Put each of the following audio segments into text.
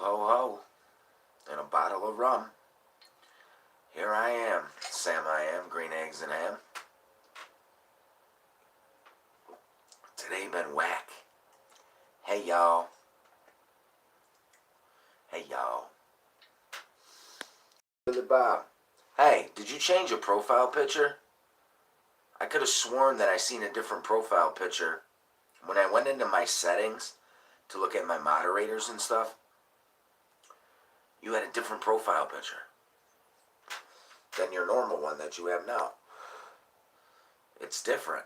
ho ho, and a bottle of rum. Here I am, Sam I am, green eggs and ham. Today been whack. Hey y'all. Hey y'all. Billy Bob. Hey, did you change your profile picture? I could have sworn that I seen a different profile picture when I went into my settings to look at my moderators and stuff. You had a different profile picture than your normal one that you have now. It's different.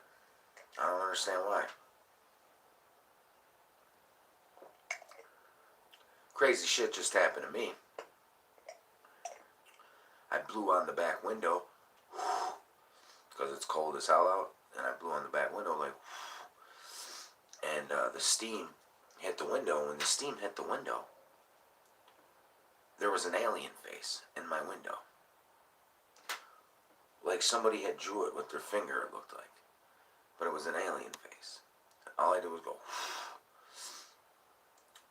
I don't understand why. Crazy shit just happened to me. I blew on the back window because it's cold as hell out, and I blew on the back window like, and the steam hit the window. And when the steam hit the window, there was an alien face in my window. Like somebody had drew it with their finger, it looked like. But it was an alien face. All I did was go.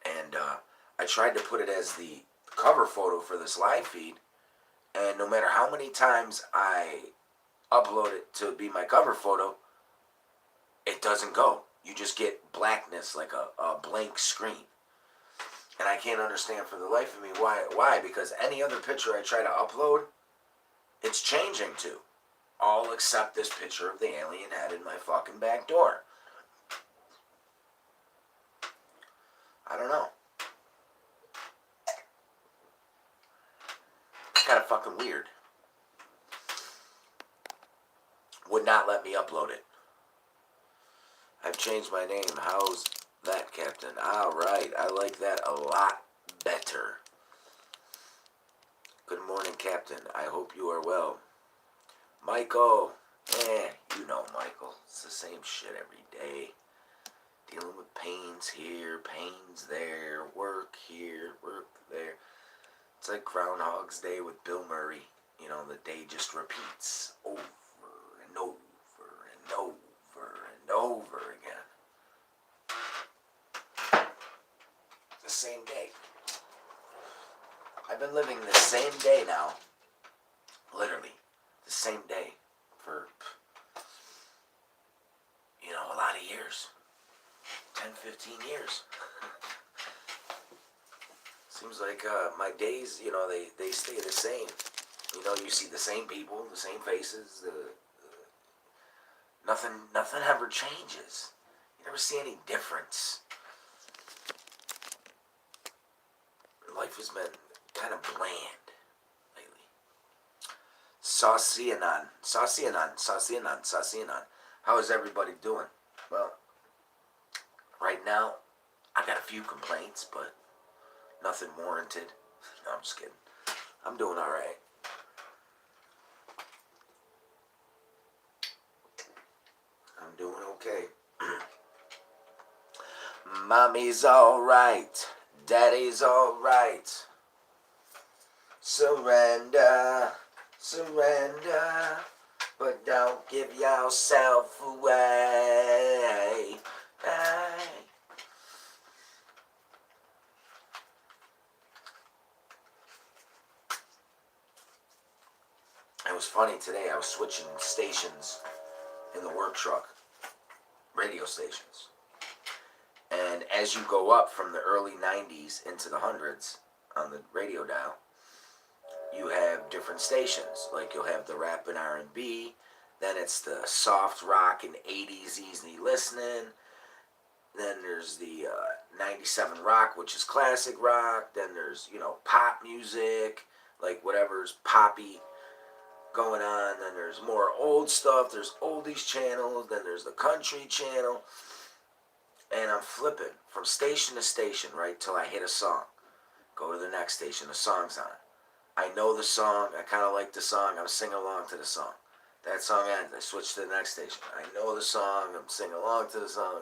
And I tried to put it as the cover photo for this live feed. And no matter how many times I upload it to be my cover photo, it doesn't go. You just get blackness, like a blank screen. And I can't understand for the life of me why. Because any other picture I try to upload, it's changing to. All except this picture of the alien head in my fucking back door. I don't know. It's kind of fucking weird. Would not let me upload it. I've changed my name. How's that, Captain? Alright, I like that a lot better. Good morning, Captain. I hope you are well. Michael. You know Michael. It's the same shit every day. Dealing with pains here, pains there, work here, work there. It's like Groundhog's Day with Bill Murray. You know, the day just repeats over and over and over and over again. The same day. I've been living the same day now. Literally. The same day for, a lot of years. 10, 15 years. Seems like my days, they stay the same. You see the same people, the same faces. Nothing ever changes. You never see any difference. Life has been kind of bland lately. Saucianon. How is everybody doing? Well, right now, I got a few complaints, but nothing warranted. No, I'm just kidding. I'm doing alright. I'm doing okay. Mommy's alright. Daddy's alright. Surrender, surrender, but don't give yourself away. Hey. It was funny today. I was switching stations in the work truck, radio stations. And as you go up from the early 90s into the hundreds on the radio dial, you have different stations. Like you'll have the rap and R&B, then it's the soft rock and 80s easy listening. Then there's the 97 rock, which is classic rock. Then there's, pop music, like whatever's poppy going on. Then there's more old stuff. There's oldies channels. Then there's the country channel. And I'm flipping from station to station, right, till I hit a song. Go to the next station. The song's on. I know the song. I kind of like the song. I'm singing along to the song. That song ends. I switch to the next station. I know the song. I'm singing along to the song.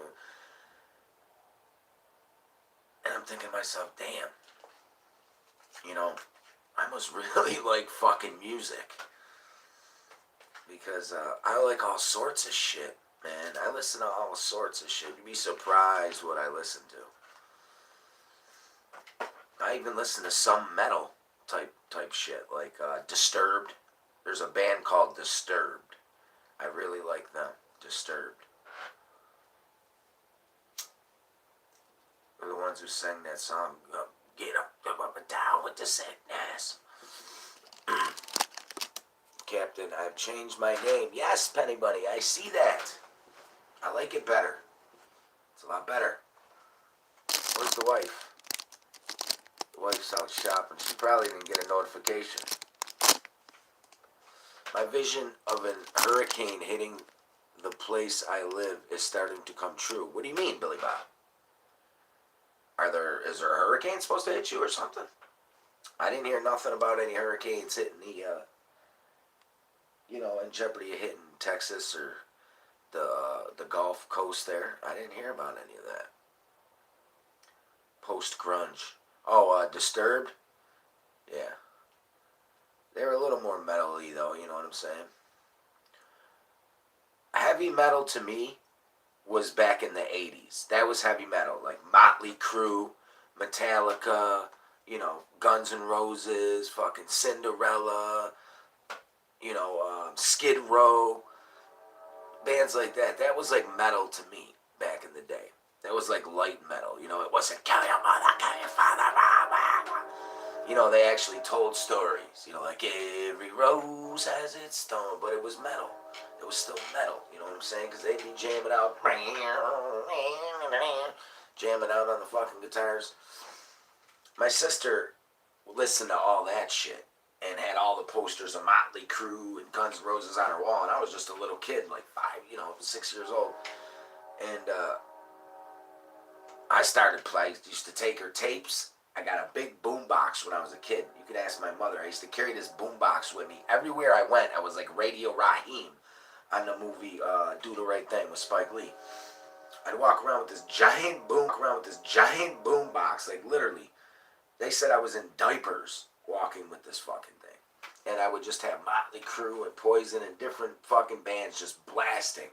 And I'm thinking to myself, damn. I must really like fucking music. Because I like all sorts of shit, man. I listen to all sorts of shit. You'd be surprised what I listen to. I even listen to some metal type shit, like Disturbed. There's a band called Disturbed. I really like them. Disturbed. They're the ones who sang that song, Get up and down with the sickness. Captain, I've changed my name. Yes, Penny Bunny, I see that. I like it better. It's a lot better. Where's the wife? The wife's out shopping. She probably didn't get a notification. My vision of an hurricane hitting the place I live is starting to come true. What do you mean, Billy Bob? Is there a hurricane supposed to hit you or something? I didn't hear nothing about any hurricanes hitting the, in jeopardy of hitting Texas or the Gulf Coast there. I didn't hear about any of that. Post-grunge. Oh, Disturbed? Yeah. They're a little more metal-y, though, you know what I'm saying? Heavy metal, to me, was back in the 80s. That was heavy metal, like Motley Crue, Metallica, Guns N' Roses, fucking Cinderella, Skid Row, bands like that. That was like metal to me back in the day. That was like light metal. It wasn't kill your mother, kill your father. They actually told stories. Like every rose has its thorn, but it was metal. It was still metal. You know what I'm saying? Because they'd be jamming out on the fucking guitars. My sister listened to all that shit and had all the posters of Motley Crue and Guns N' Roses on her wall, and I was just a little kid, like 6 years old. And I used to take her tapes. I got a big boombox when I was a kid. You could ask my mother. I used to carry this boombox with me. Everywhere I went, I was like Radio Raheem on the movie Do the Right Thing with Spike Lee. I'd walk around with this giant boombox, like literally. They said I was in diapers walking with this fucking thing. And I would just have Motley Crue and Poison and different fucking bands just blasting.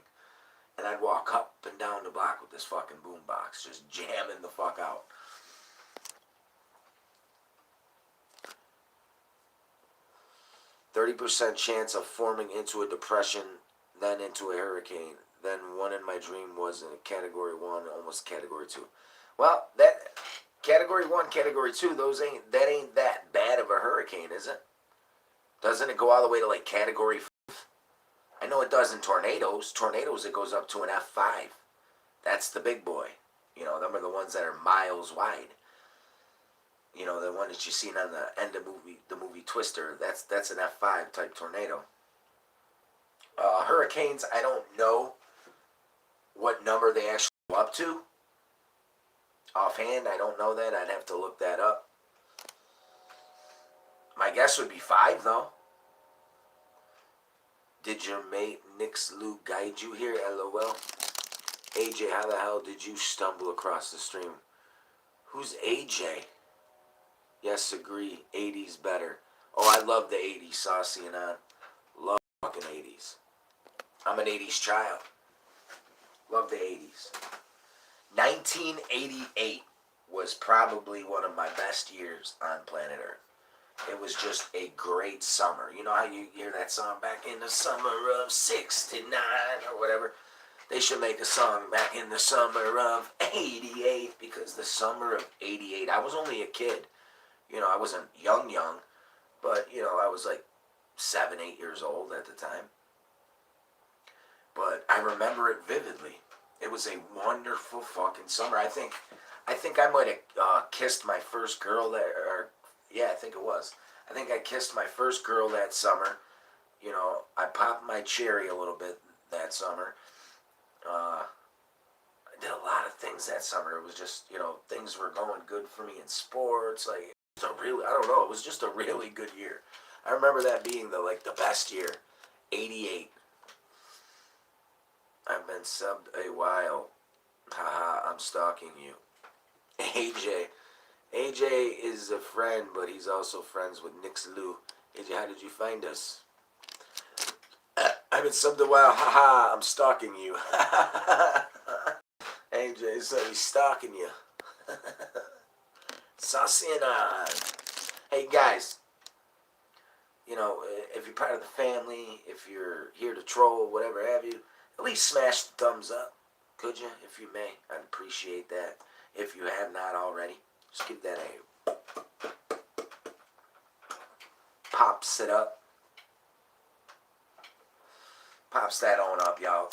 And I'd walk up and down the block with this fucking boombox, just jamming the fuck out. "30% chance of forming into a depression, then into a hurricane. Then one in my dream was in a category 1, almost category 2. Well, that category 1, category 2, that ain't that bad of a hurricane, is it? Doesn't it go all the way to like category 5? I know it does in tornadoes. Tornadoes, it goes up to an F5. That's the big boy. Them are the ones that are miles wide. The one that you seen on the end of the movie Twister, that's an F5 type tornado. Hurricanes, I don't know what number they actually go up to. Offhand, I don't know that. I'd have to look that up. My guess would be 5, though. Did your mate Nix Lou guide you here? LOL. AJ, how the hell did you stumble across the stream? Who's AJ? Yes, agree. 80s better. Oh, I love the 80s, Saucy and on. Love fucking 80s. I'm an 80s child. Love the 80s. 1988 was probably one of my best years on planet Earth. It was just a great summer. You know how you hear that song, back in the summer of 69 or whatever? They should make a song, back in the summer of 88, because the summer of 88, I was only a kid. I wasn't young, but, I was like 7, 8 years old at the time. But I remember it vividly. It was a wonderful fucking summer. I think I might have kissed my first girl I think it was. I think I kissed my first girl that summer. I popped my cherry a little bit that summer. I did a lot of things that summer. It was just, things were going good for me in sports. Like, it was just a really good year. I remember that being the best year. 88. I've been subbed a while. Haha, I'm stalking you. AJ is a friend, but he's also friends with Nix Lou. AJ, how did you find us? I've been subbed a while. Haha, I'm stalking you. AJ, so he's stalking you. Sasina. Hey guys, you know, if you're part of the family, if you're here to troll, whatever have you, at least smash the thumbs up, could you, if you may? I'd appreciate that. If you have not already, just give that a pops it up. Pops that on up, y'all.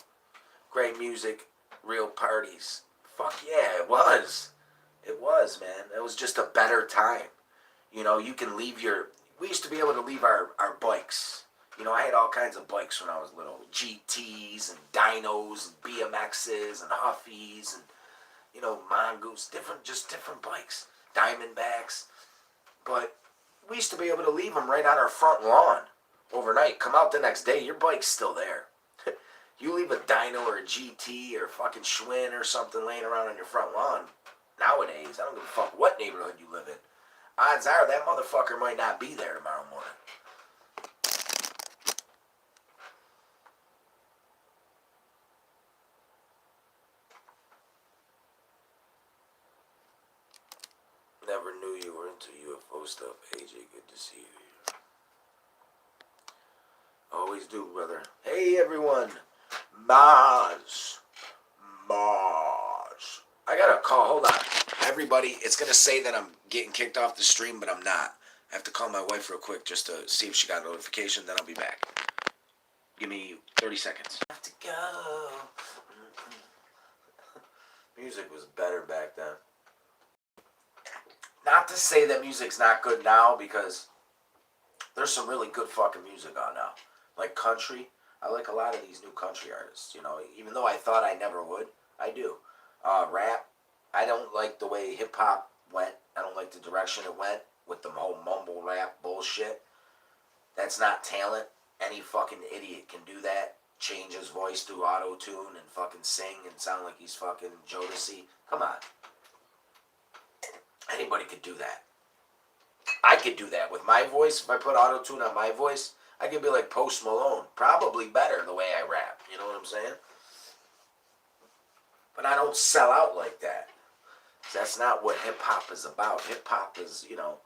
Great music, real parties. Fuck yeah, it was. It was, man. It was just a better time. You know, you can leave your... We used to be able to leave our bikes. You know, I had all kinds of bikes when I was little. GTs and Dinos and BMXs and Huffies and, you know, Mongoose. Different bikes. Diamondbacks. But we used to be able to leave them right on our front lawn overnight. Come out the next day, your bike's still there. You leave a Dino or a GT or a fucking Schwinn or something laying around on your front lawn. Nowadays, I don't give a fuck what neighborhood you live in. Odds are that motherfucker might not be there tomorrow morning. Never knew you were into UFO stuff, AJ. Good to see you here. Always do, brother. Hey, everyone. Mars. I got a call. Hold on. Everybody, it's going to say that I'm getting kicked off the stream, but I'm not. I have to call my wife real quick just to see if she got a notification, then I'll be back. Give me 30 seconds. I have to go. Music was better back then. Not to say that music's not good now, because there's some really good fucking music on now. Like country. I like a lot of these new country artists, you know. Even though I thought I never would, I do. Rap. I don't like the way hip-hop went. I don't like the direction it went with the whole mumble rap bullshit. That's not talent. Any fucking idiot can do that. Change his voice through auto-tune and fucking sing and sound like he's fucking Jodeci. Come on. Anybody could do that. I could do that with my voice. If I put auto-tune on my voice, I could be like Post Malone. Probably better the way I rap. You know what I'm saying? But I don't sell out like that. That's not what hip-hop is about. Hip-hop is, you know,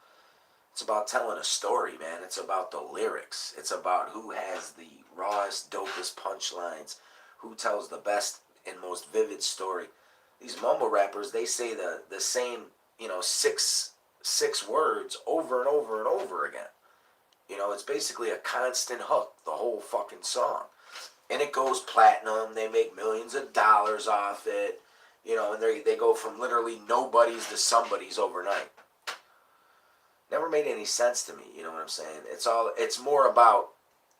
it's about telling a story, man. It's about the lyrics. It's about who has the rawest, dopest punchlines, who tells the best and most vivid story. These mumble rappers, they say the same, you know, six words over and over and over again. You know, it's basically a constant hook, the whole fucking song. And it goes platinum. They make millions of dollars off it. You know, and they go from literally nobodies to somebodies overnight. Never made any sense to me, you know what I'm saying? It's more about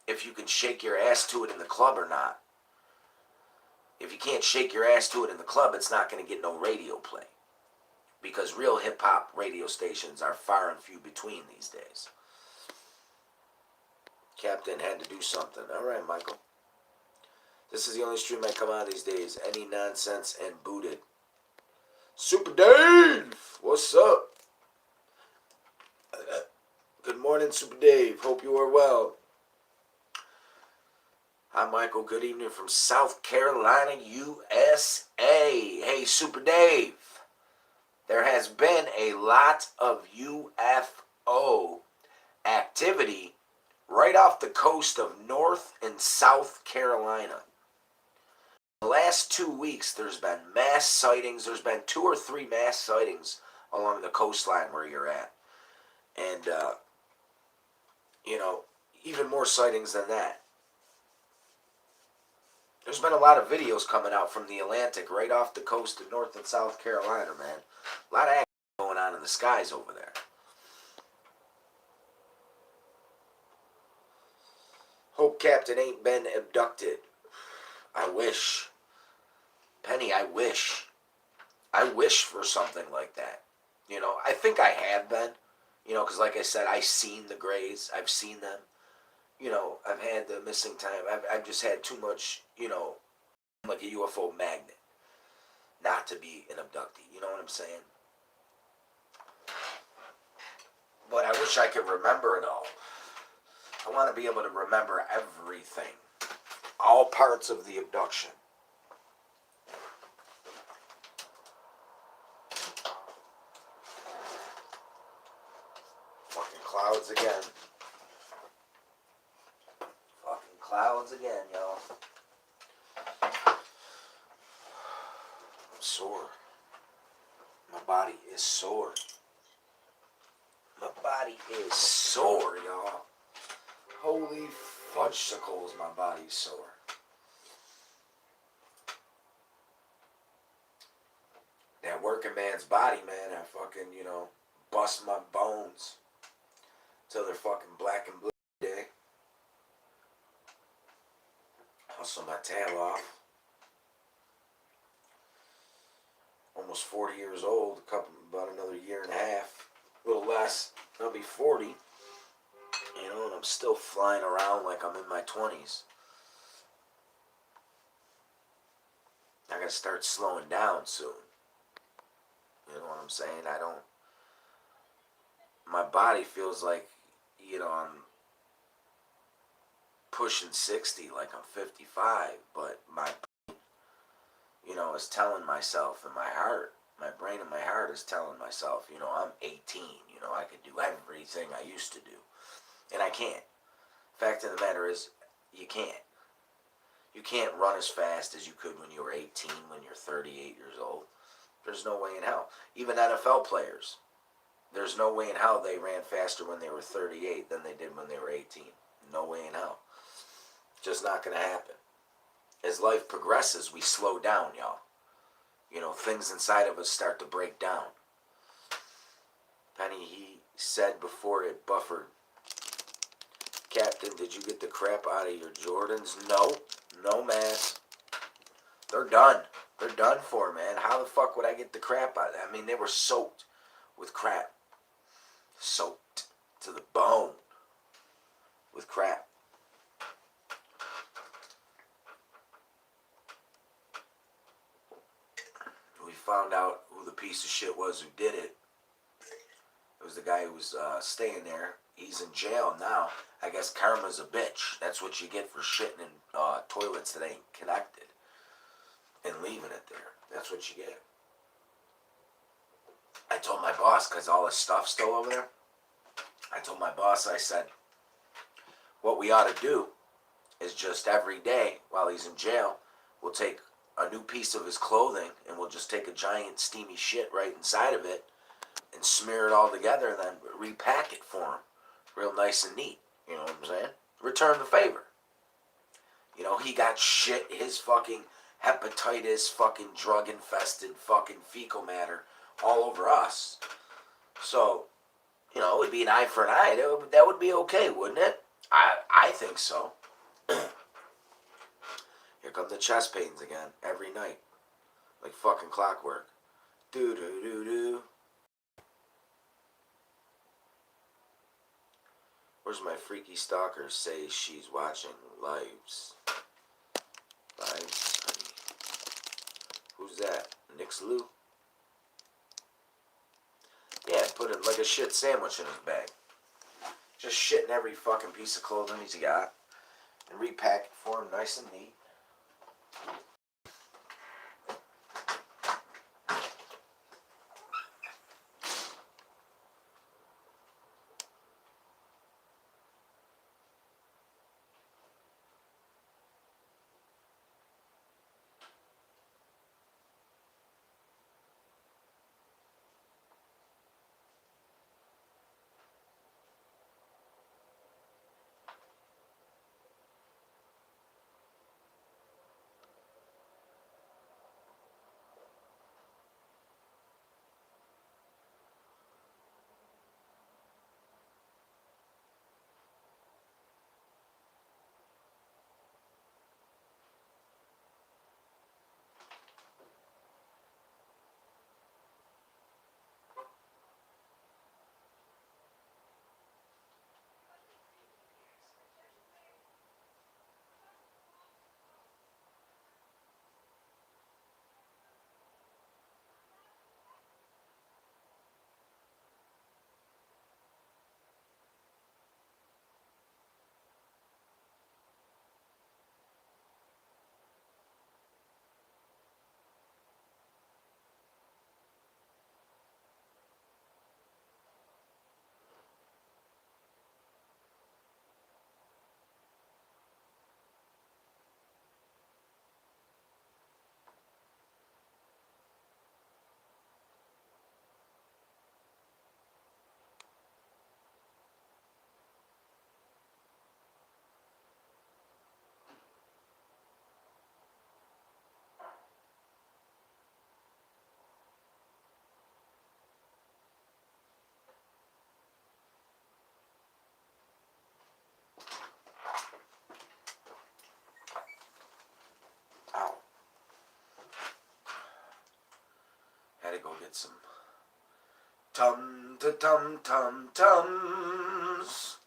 if you can shake your ass to it in the club or not. If you can't shake your ass to it in the club, it's not going to get no radio play. Because real hip-hop radio stations are far and few between these days. Captain had to do something. All right, Michael. This is the only stream I come on these days. Any nonsense and booted. Super Dave! What's up? Good morning, Super Dave. Hope you are well. Hi, Michael. Good evening from South Carolina, USA. Hey, Super Dave. There has been a lot of UFO activity right off the coast of North and South Carolina. The last 2 weeks, there's been mass sightings. There's been 2 or 3 mass sightings along the coastline where you're at. And, you know, even more sightings than that. There's been a lot of videos coming out from the Atlantic right off the coast of North and South Carolina, man. A lot of action going on in the skies over there. Hope Captain ain't been abducted. I wish. Penny, I wish. I wish for something like that. You know, I think I have been. You know, because like I said, I've seen the grays. I've seen them. You know, I've had the missing time. I've just had too much, you know, like a UFO magnet not to be an abductee. You know what I'm saying? But I wish I could remember it all. I want to be able to remember everything. All parts of the abduction. Clouds again. Fucking clouds again, y'all. I'm sore. My body is sore. My body is sore, y'all. Holy fudgesicles, my body's sore. That working man's body, man, I fucking, bust my bones till they're fucking black and blue day. Hustle my tail off. Almost 40 years old, about another year and a half, a little less. I'll be 40, and I'm still flying around like I'm in my 20s. I gotta start slowing down soon. You know what I'm saying? My body feels like, I'm pushing 60, like I'm 55, but my is telling myself, and my brain and my heart is telling myself, I'm 18, I could do everything I used to do. And I can't. Fact of the matter is, you can't. You can't run as fast as you could when you were 18, when you're 38 years old. There's no way in hell. Even NFL players, there's no way in hell they ran faster when they were 38 than they did when they were 18. No way in hell. Just not going to happen. As life progresses, we slow down, y'all. Things inside of us start to break down. Penny, he said before it buffered, Captain, did you get the crap out of your Jordans? No, man. They're done. They're done for, man. How the fuck would I get the crap out of them? I mean, they were soaked with crap. Soaked to the bone with crap. We found out who the piece of shit was who did it. It was the guy who was staying there. He's in jail now. I guess karma's a bitch. That's what you get for shitting in toilets that ain't connected and leaving it there. That's what you get. I told my boss, because all his stuff's still over there, I told my boss, I said, what we ought to do is just every day while he's in jail, we'll take a new piece of his clothing and we'll just take a giant steamy shit right inside of it and smear it all together and then repack it for him real nice and neat. You know what I'm saying? Return the favor. He got shit, his fucking hepatitis, fucking drug-infested fucking fecal matter all over us. So, it would be an eye for an eye. That would be okay, wouldn't it? I think so. Here come the chest pains again, every night. Like fucking clockwork. Do-do-do-do. Where's my freaky stalker say she's watching lives? Lives, honey. Who's that? Nix Lou? Yeah, put it like a shit sandwich in his bag. Just shit in every fucking piece of clothing he's got. And repack it for him nice and neat. get some tum-ta-tum-tum-tums.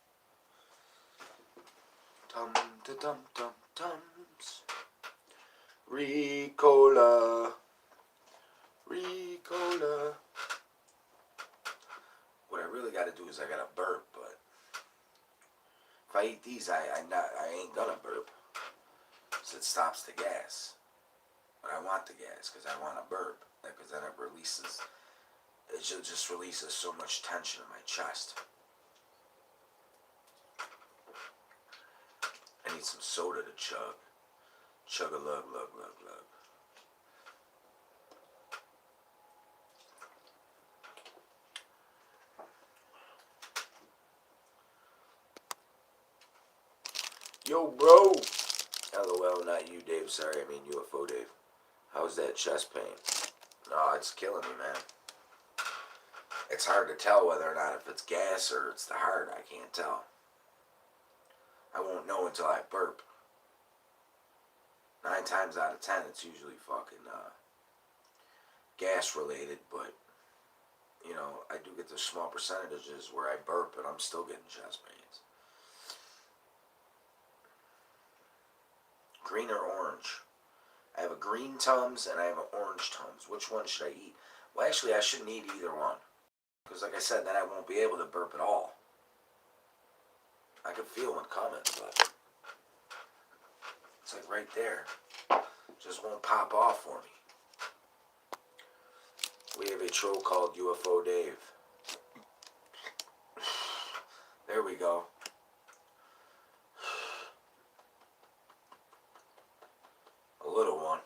Tum-ta-tum-tum-tums. Ricola. Ricola. What I really got to do is I got to burp, but if I eat these, I ain't gonna burp. So it stops the gas. But I want the gas because I want to burp. Because then it just releases so much tension in my chest. I need some soda to chug. Chug a lug, lug, lug, lug. Yo, bro. LOL, not you, Dave. Sorry, I mean UFO Dave. How's that chest pain? No, it's killing me, man. It's hard to tell whether or not if it's gas or it's the heart. I can't tell. I won't know until I burp. 9 times out of 10, it's usually fucking gas related, but you know, I do get the small percentages where I burp and I'm still getting chest pains. Green or orange? I have a green Tums and I have an orange Tums. Which one should I eat? Well, actually, I shouldn't eat either one. Because like I said, then I won't be able to burp at all. I can feel one coming, but it's like right there. Just won't pop off for me. We have a troll called UFO Dave. There we go. A little one.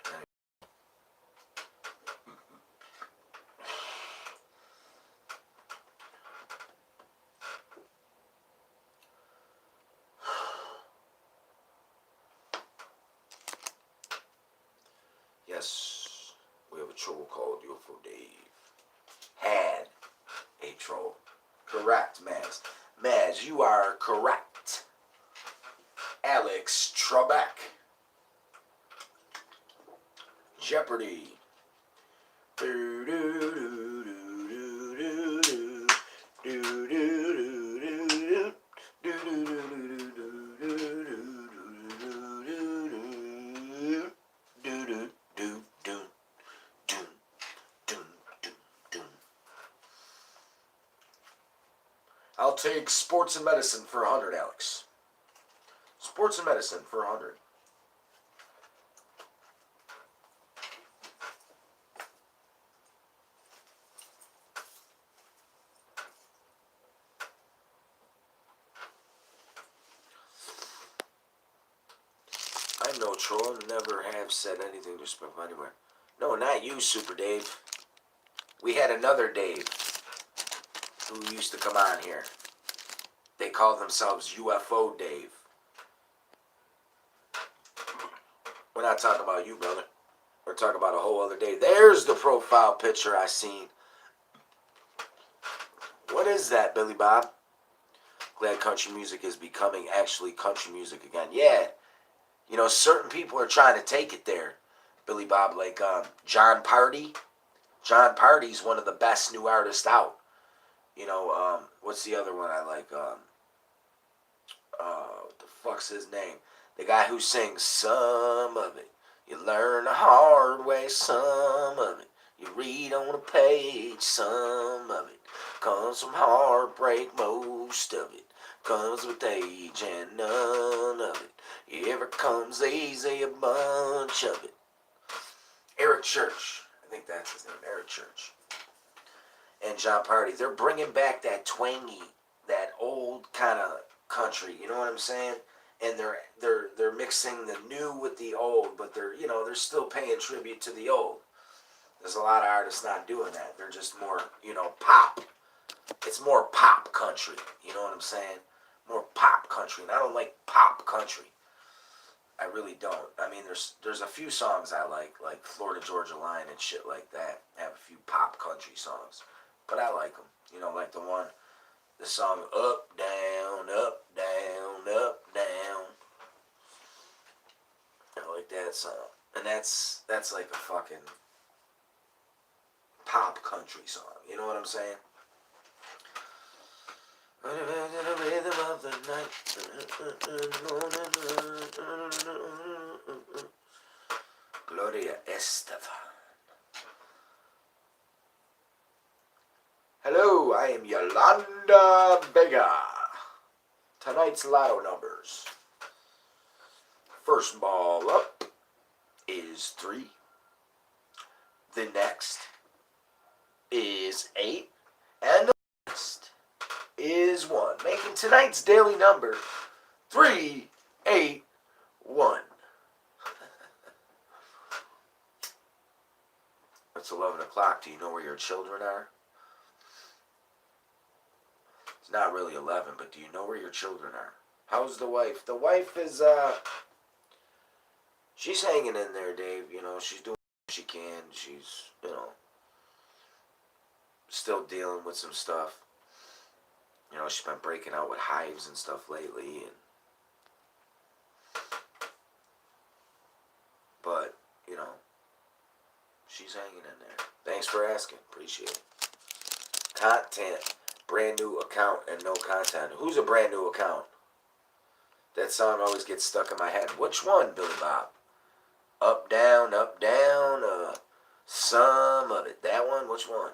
Yes, we have a troll called UFO Dave. Had a troll. Correct, Maz. Maz, you are correct. Alex Trebek. Jeopardy. I'll take sports and medicine for 100, Alex. Sports and medicine for 100. I'm no troll, never have said anything disrespectful anywhere. No, not you, Super Dave. We had another Dave who used to come on here. They call themselves UFO Dave. We're not talking about you, brother. We're talking about a whole other Dave. There's the profile picture I seen. What is that, Billy Bob? Glad country music is becoming actually country music again. Yeah. You know, certain people are trying to take it there, Billy Bob, like John Party. John Party's one of the best new artists out. You know, what's the other one I like? What the fuck's his name? The guy who sings some of it. You learn the hard way, some of it. You read on a page, some of it. Comes from heartbreak, most of it. Comes with age and none of it. Ever comes easy, a bunch of it. Eric Church. I think that's his name, Eric Church. And John Party. They're bringing back that twangy, that old kind of country. You know what I'm saying? And they're mixing the new with the old, but they're still paying tribute to the old. There's a lot of artists not doing that. They're just more, pop. It's more pop country. You know what I'm saying? More pop country. And I don't like pop country. I really don't. I mean, there's a few songs I like Florida Georgia Line and shit like that. I have a few pop country songs, but I like them. Like the song Up, Down, Up, Down, Up, Down. I like that song. And that's like a fucking pop country song. You know what I'm saying? The rhythm of the night. Gloria Estefan. Hello, I am Yolanda Vega. Tonight's lotto numbers. First ball up is 3. The next is 8. And the next is 1. Making tonight's daily number 381. It's 11 o'clock. Do you know where your children are? It's not really 11, but do you know where your children are? How's the wife? The wife is, she's hanging in there, Dave. You know, she's doing what she can. She's, you know, still dealing with some stuff. You know, she's been breaking out with hives and stuff lately. But, you know, she's hanging in there. Thanks for asking. Appreciate it. Content. Brand new account and no content. Who's a brand new account? That song always gets stuck in my head. Which one, Billy Bob? Up, down, some of it. That one? Which one?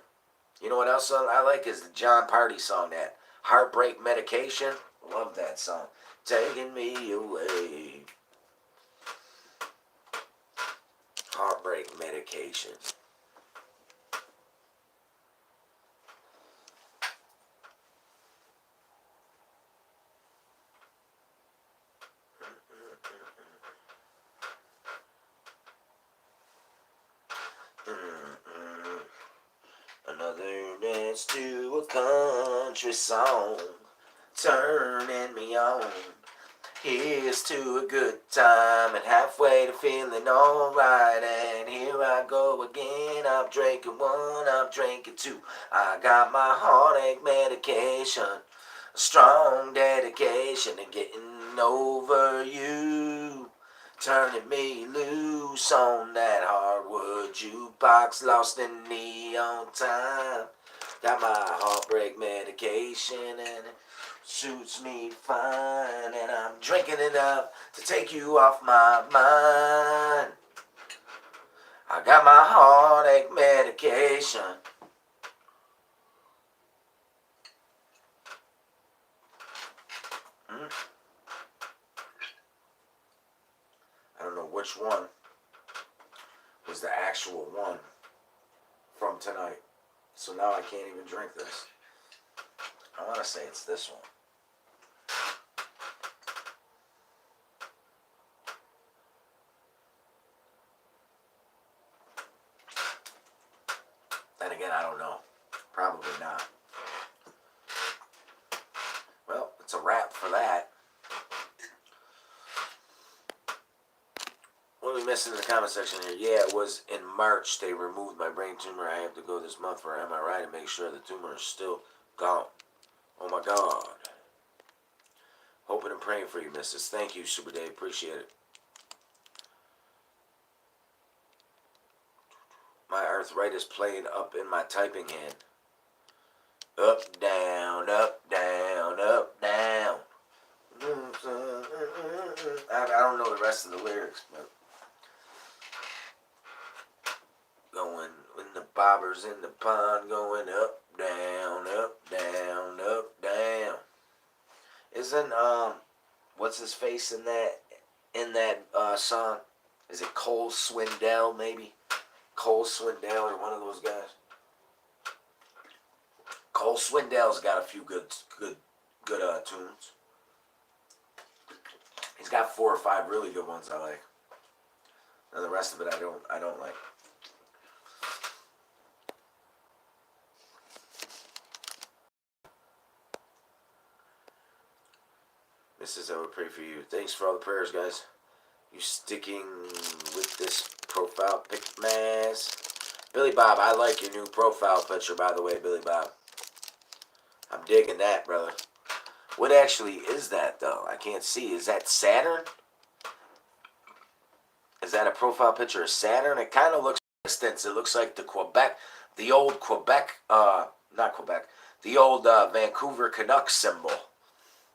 You know what else I like is the John Party song, that Heartbreak Medication. Love that song. Taking me away. Heartbreak Medication. Another dance to a country song, turning me on. Here's to a good time and halfway to feeling alright. And here I go again. I'm drinking 1, I'm drinking 2. I got my heartache medication, a strong dedication to getting over you. Turning me loose on that hardwood jukebox, lost in neon time. Got my heartbreak medication and it suits me fine. And I'm drinking enough to take you off my mind. I got my heartache medication. I don't know which one was the actual one from tonight. So now I can't even drink this. I want to say it's this one. Then again, I don't know. Probably not. Well, it's a wrap for that. What are we missing in the comment section here? Yeah, it was in March they removed my brain tumor. I have to go this month for MRI to make sure the tumor is still gone. Oh my God. Hoping and praying for you, missus. Thank you, Super Dave. Appreciate it. My arthritis playing up in my typing hand. Up, down, up, down, up, down. I don't know the rest of the lyrics, but going when the bobbers in the pond, going up, down, up, down, up, down. Isn't what's his face in that song? Is it Cole Swindell maybe? Cole Swindell or one of those guys? Cole Swindell's got a few good tunes. He's got 4 or 5 really good ones I like. And the rest of it I don't like. Mrs. I would pray for you. Thanks for all the prayers, guys. You sticking with this profile pic, Maz? Billy Bob, I like your new profile picture, by the way, Billy Bob. I'm digging that, brother. What actually is that, though? I can't see. Is that Saturn? Is that a profile picture of Saturn? It kind of looks distance. It looks like the the old Quebec, not Quebec, the old Vancouver Canucks symbol,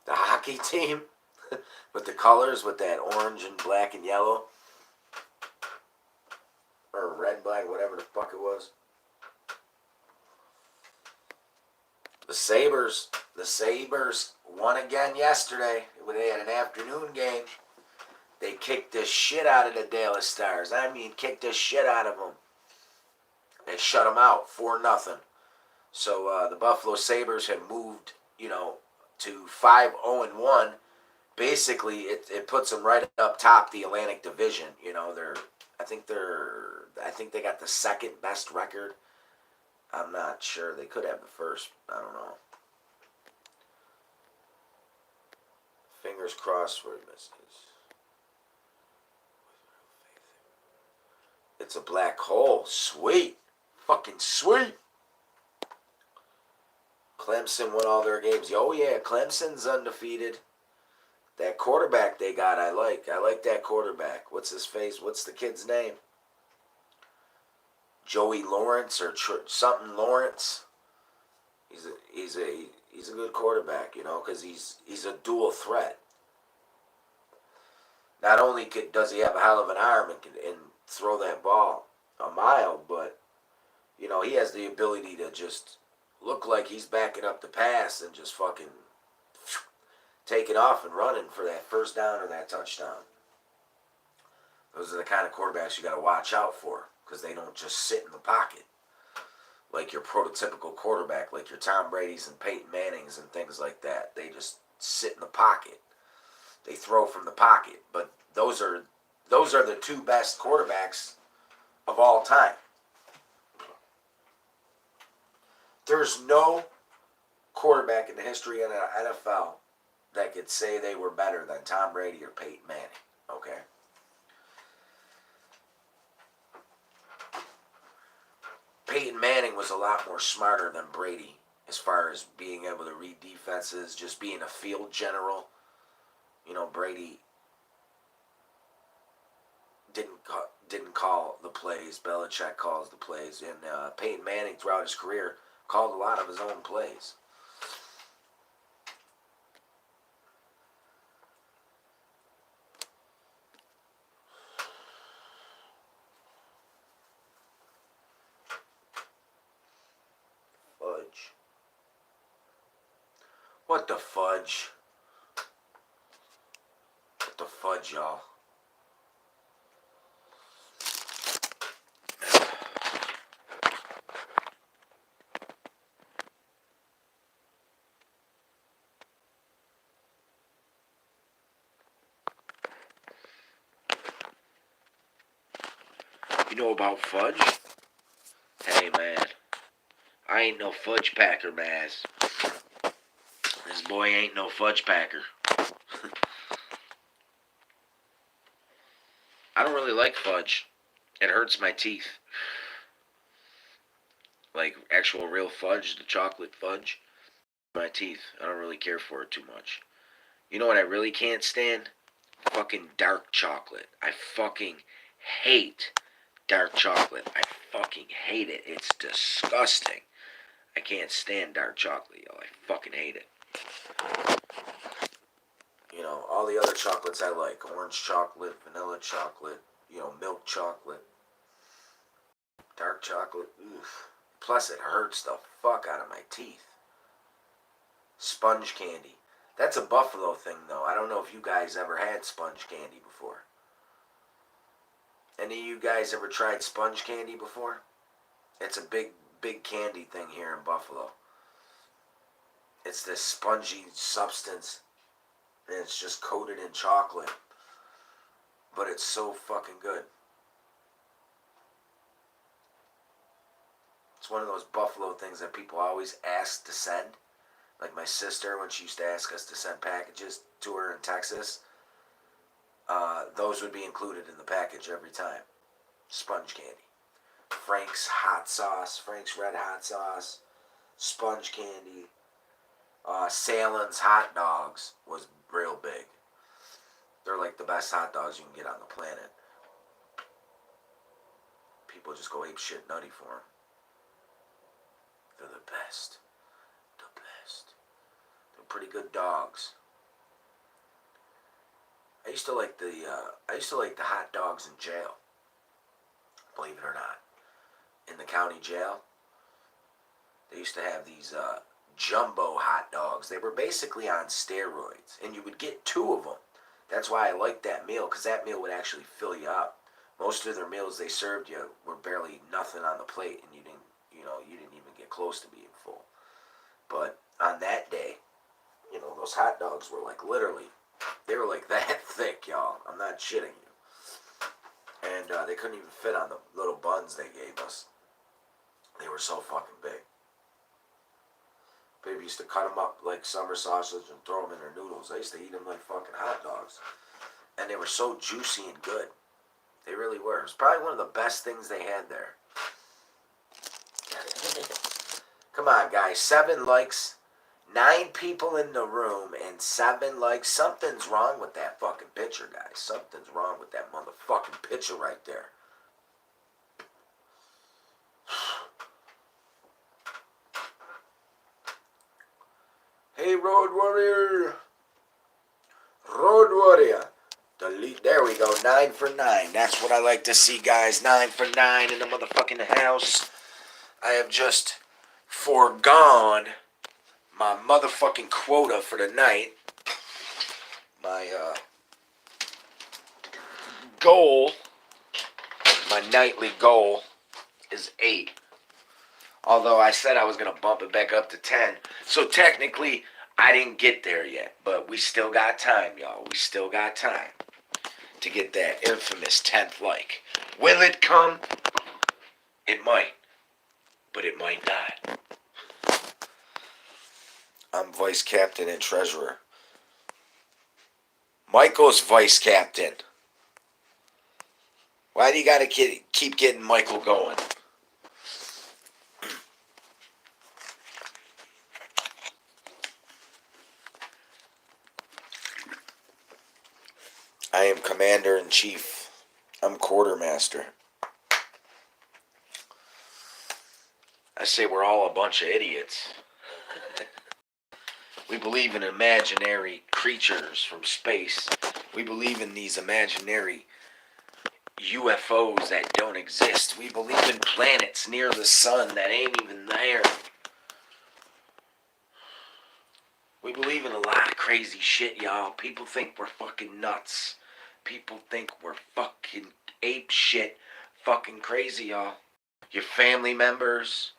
the hockey team with the colors, with that orange and black and yellow, or red, black, whatever the fuck it was. The Sabres won again yesterday. They had an afternoon game. They kicked the shit out of the Dallas Stars. I mean, kicked the shit out of them. They shut them out 4-0. So the Buffalo Sabres have moved, to 5-0-1. Basically, it puts them right up top the Atlantic Division. I think they got the second best record. I'm not sure. They could have the first. I don't know. Fingers crossed for misses. It's a black hole. Sweet. Fucking sweet. Clemson won all their games. Oh, yeah. Clemson's undefeated. That quarterback they got, I like. I like that quarterback. What's his face? What's the kid's name? Joey Lawrence or something Lawrence. He's a good quarterback, because he's a dual threat. Not only does he have a hell of an arm and throw that ball a mile, but he has the ability to just look like he's backing up the pass and just fucking taking off and running for that first down or that touchdown. Those are the kind of quarterbacks you got to watch out for, because they don't just sit in the pocket like your prototypical quarterback, like your Tom Brady's and Peyton Manning's and things like that. They just sit in the pocket. They throw from the pocket. But those are the two best quarterbacks of all time. There's no quarterback in the history of the NFL that could say they were better than Tom Brady or Peyton Manning. Okay? Peyton Manning was a lot more smarter than Brady as far as being able to read defenses, just being a field general. Brady didn't call the plays. Belichick calls the plays. And Peyton Manning, throughout his career, called a lot of his own plays. Fudge. What the fudge? What the fudge, y'all? You know about fudge? Hey, man. I ain't no fudge packer, Maz. This boy ain't no fudge packer. I don't really like fudge. It hurts my teeth. Like actual real fudge, the chocolate fudge. My teeth. I don't really care for it too much. You know what I really can't stand? Fucking dark chocolate. I fucking hate dark chocolate. I fucking hate it. It's disgusting. I can't stand dark chocolate, y'all. I fucking hate it. All the other chocolates I like. Orange chocolate, vanilla chocolate, milk chocolate. Dark chocolate, oof. Plus it hurts the fuck out of my teeth. Sponge candy. That's a Buffalo thing, though. I don't know if you guys ever had sponge candy before. Any of you guys ever tried sponge candy before? It's a big candy thing here in Buffalo. It's this spongy substance, and it's just coated in chocolate. But it's so fucking good. It's one of those Buffalo things that people always ask to send. Like my sister, when she used to ask us to send packages to her in Texas, those would be included in the package every time. Sponge candy. Frank's hot sauce, Frank's red hot sauce, sponge candy. Salen's hot dogs was real big. They're like the best hot dogs you can get on the planet. People just go ape shit nutty for them. They're the best. The best. They're pretty good dogs. I used to like the hot dogs in jail. Believe it or not, in the county jail, they used to have these jumbo hot dogs. They were basically on steroids, and you would get 2 of them. That's why I liked that meal, because that meal would actually fill you up. Most of their meals they served you were barely nothing on the plate, and you didn't even get close to being full. But on that day, those hot dogs were like literally, they were like that thick, y'all. I'm not shitting you. And they couldn't even fit on the little buns they gave us. They were so fucking big. Baby used to cut them up like summer sausage and throw them in their noodles. I used to eat them like fucking hot dogs. And they were so juicy and good. They really were. It was probably one of the best things they had there. Come on, guys. 7 likes. 9 people in the room and 7 likes. Something's wrong with that fucking picture, guys. Something's wrong with that motherfucking picture right there. Hey, Road Warrior. Road Warrior. Delete. There we go. 9 for 9. That's what I like to see, guys. 9 for 9 in the motherfucking house. I have just foregone my motherfucking quota for the night. My goal, my nightly goal is 8. Although I said I was going to bump it back up to 10. So technically, I didn't get there yet. But we still got time, y'all. We still got time to get that infamous 10th like. Will it come? It might. But it might not. I'm vice captain and treasurer. Michael's vice captain. Why do you gotta keep getting Michael going? I am commander-in-chief. I'm quartermaster. I say we're all a bunch of idiots. We believe in imaginary creatures from space. We believe in these imaginary UFOs that don't exist. We believe in planets near the sun that ain't even there. We believe in a lot of crazy shit, y'all. People think we're fucking nuts. People think we're fucking ape shit, fucking crazy, y'all. Your family members,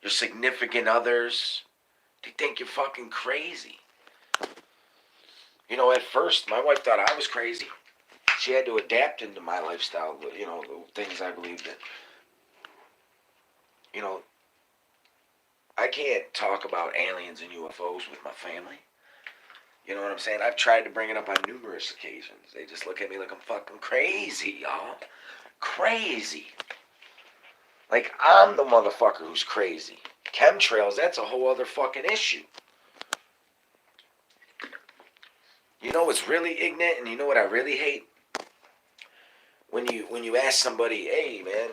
your significant others, they think you're fucking crazy. At first, my wife thought I was crazy. She had to adapt into my lifestyle, the things I believed in. I can't talk about aliens and UFOs with my family. You know what I'm saying? I've tried to bring it up on numerous occasions. They just look at me like I'm fucking crazy, y'all. Crazy. Like, I'm the motherfucker who's crazy. Chemtrails, that's a whole other fucking issue. You know what's really ignorant, and you know what I really hate? When you ask somebody, hey, man,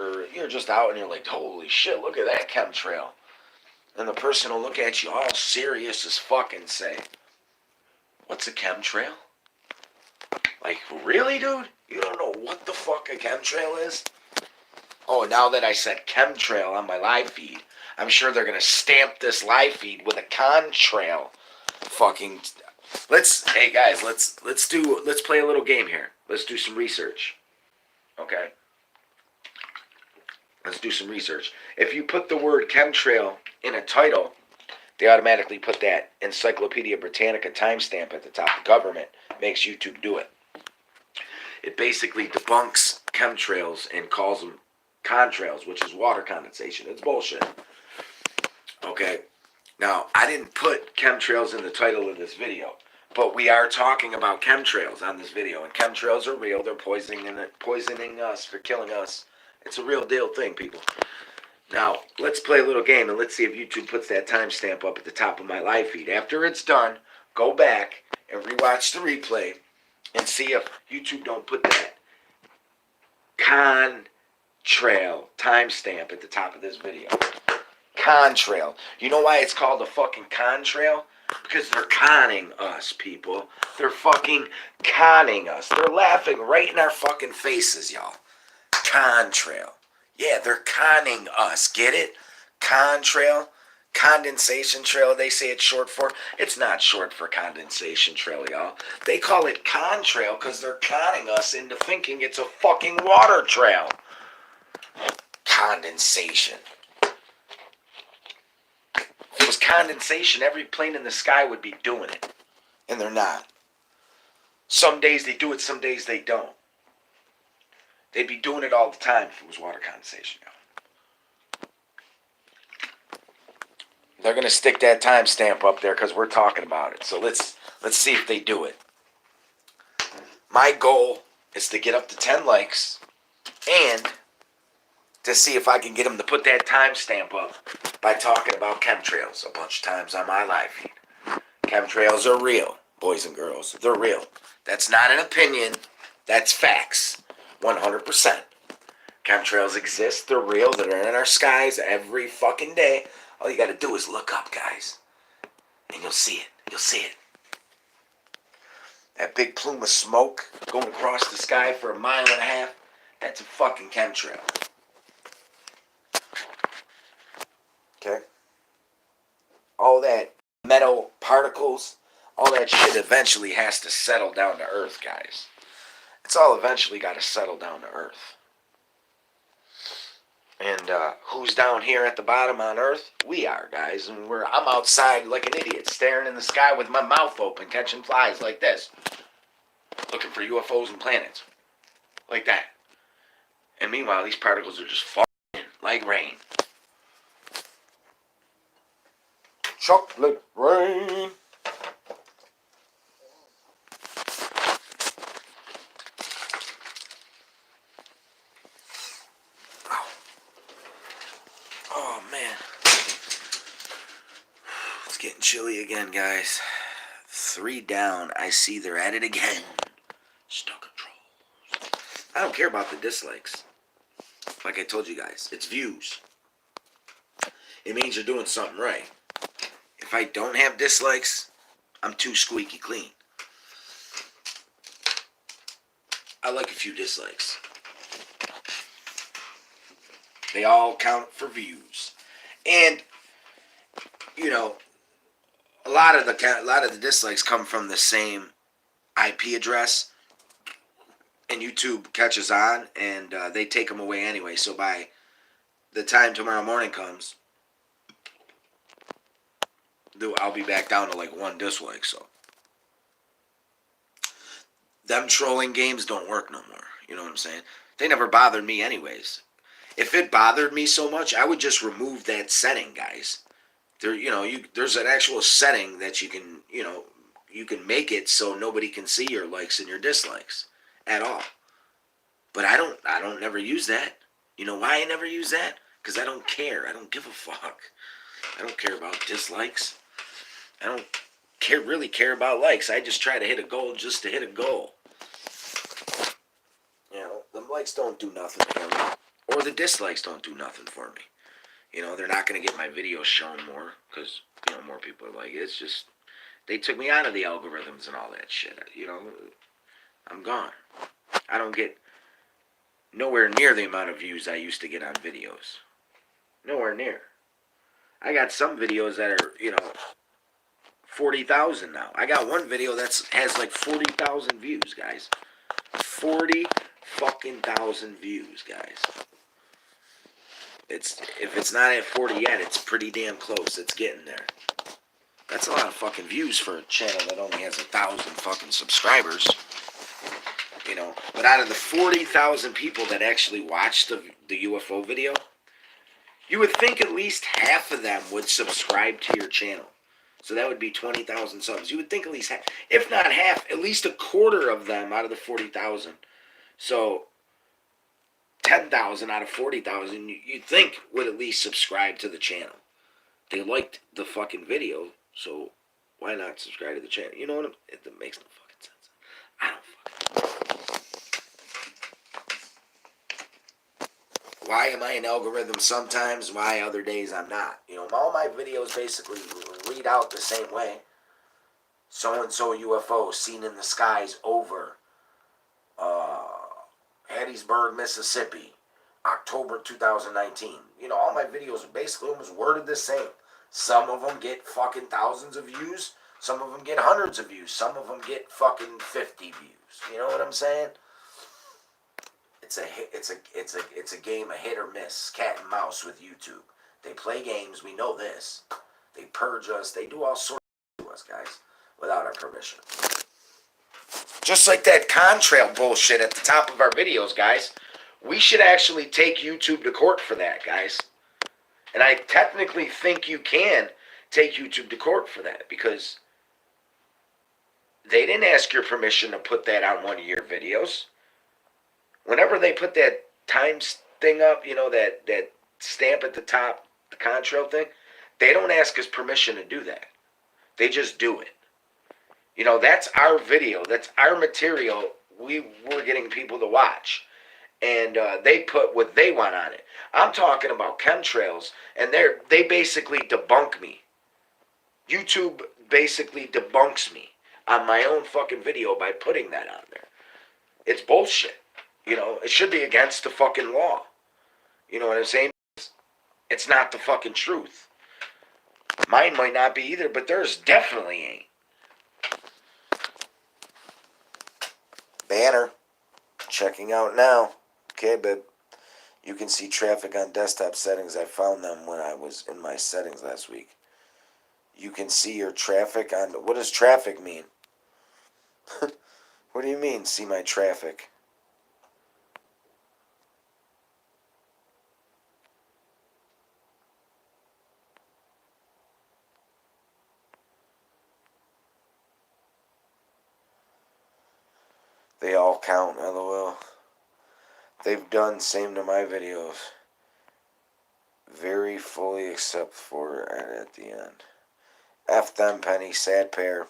or you're just out and you're like, holy shit, look at that chemtrail. And the person will look at you all serious as fuck and say, what's a chemtrail? Like, really, dude? You don't know what the fuck a chemtrail is? Oh, now that I said chemtrail on my live feed, I'm sure they're going to stamp this live feed with a contrail. Fucking... Hey guys, let's play a little game here. Let's do some research. Okay? Let's do some research. If you put the word chemtrail in a title, they automatically put that Encyclopedia Britannica timestamp at the top. The government makes YouTube do it. It basically debunks chemtrails and calls them contrails, which is water condensation. It's bullshit. Okay? Now, I didn't put chemtrails in the title of this video, but we are talking about chemtrails on this video, and chemtrails are real. They're poisoning us, for killing us. It's a real deal thing, people. Now, let's play a little game, and let's see if YouTube puts that timestamp up at the top of my live feed. After it's done, go back and rewatch the replay and see if YouTube don't put that contrail timestamp at the top of this video. Contrail. You know why it's called a fucking contrail? Because they're conning us, people. They're fucking conning us. They're laughing right in our fucking faces, y'all. Contrail. Yeah, they're conning us. Get it? Contrail. Condensation trail, they say it's short for. It's not short for condensation trail, y'all. They call it contrail because they're conning us into thinking it's a fucking water trail. Condensation. If it was condensation, every plane in the sky would be doing it. And they're not. Some days they do it, some days they don't. They'd be doing it all the time if it was water condensation, y'all. They're going to stick that timestamp up there because we're talking about it. So let's see if they do it. My goal is to get up to 10 likes and to see if I can get them to put that timestamp up by talking about chemtrails a bunch of times on my live feed. Chemtrails are real, boys and girls. They're real. That's not an opinion. That's facts. 100%. Chemtrails exist. They're real. They're in our skies every fucking day. All you got to do is look up, guys, and you'll see it. You'll see it. That big plume of smoke going across the sky for a mile and a half, that's a fucking chemtrail. Okay? All that metal particles, all that shit eventually has to settle down to Earth, guys. It's all eventually got to settle down to Earth. And who's down here at the bottom on Earth? We are, guys. And I'm outside like an idiot, staring in the sky with my mouth open, catching flies like this. Looking for UFOs and planets. Like that. And meanwhile, these particles are just falling like rain. Chocolate rain. Oh, man. It's getting chilly again, guys. 3 down. I see they're at it again. Stuck controls. I don't care about the dislikes. Like I told you guys, it's views. It means you're doing something right. If I don't have dislikes, I'm too squeaky clean. I like a few dislikes. They all count for views. And, you know, a lot of the dislikes come from the same IP address. And YouTube catches on, and they take them away anyway. So by the time tomorrow morning comes, I'll be back down to like 1 dislike. So them trolling games don't work no more. You know what I'm saying? They never bothered me anyways. If it bothered me so much, I would just remove that setting, guys. There's an actual setting that you can, you can make it so nobody can see your likes and your dislikes at all. But I don't never use that. You know why I never use that? Because I don't care. I don't give a fuck. I don't care about dislikes. I don't really care about likes. I just try to hit a goal just to hit a goal. The likes don't do nothing for me. Or the dislikes don't do nothing for me. They're not going to get my videos shown more because, more people are like, it's just, they took me out of the algorithms and all that shit. I'm gone. I don't get nowhere near the amount of views I used to get on videos. Nowhere near. I got some videos that are, 40,000 now. I got one video that has like 40,000 views, guys. 40 fucking thousand views, guys. If it's not at 40 yet, it's pretty damn close. It's getting there. That's a lot of fucking views for a channel that only has 1,000 fucking subscribers. But out of the 40,000 people that actually watched the UFO video, you would think at least half of them would subscribe to your channel. So that would be 20,000 subs. You would think at least half, if not half, at least a quarter of them out of the 40,000. So 10,000 out of 40,000, you'd think would at least subscribe to the channel. They liked the fucking video, so why not subscribe to the channel? You know what it makes no fucking sense. I don't fucking know. Why am I an algorithm sometimes? Why other days I'm not? You know them. All my videos basically read out the same way. So-and-so UFO seen in the skies over Hattiesburg, Mississippi, October 2019. You know, all my videos are basically almost worded the same. Some of them get fucking thousands of views. Some of them get hundreds of views. Some of them get fucking 50 views. You know what I'm saying? It's a game of hit or miss, cat and mouse with YouTube. They play games. We know this. They purge us. They do all sorts to us, guys, without our permission. Just like that contrail bullshit at the top of our videos, guys. We should actually take YouTube to court for that, guys. And I technically think you can take YouTube to court for that because they didn't ask your permission to put that on one of your videos. Whenever they put that times thing up, you know, that stamp at the top, the contrail thing, they don't ask us permission to do that. They just do it. You know, that's our video. That's our material we're getting people to watch. And they put what they want on it. I'm talking about chemtrails, and they basically debunk me. YouTube basically debunks me on my own fucking video by putting that on there. It's bullshit. You know, it should be against the fucking law. You know what I'm saying? It's not the fucking truth. Mine might not be either, but theirs definitely ain't. Banner. Checking out now. Okay, babe. You can see traffic on desktop settings. I found them when I was in my settings last week. You can see your traffic on... What does traffic mean? What do you mean, see my traffic? They all count, LOL. They've done same to my videos. Very fully except for at the end. F them, Penny. Sad pair.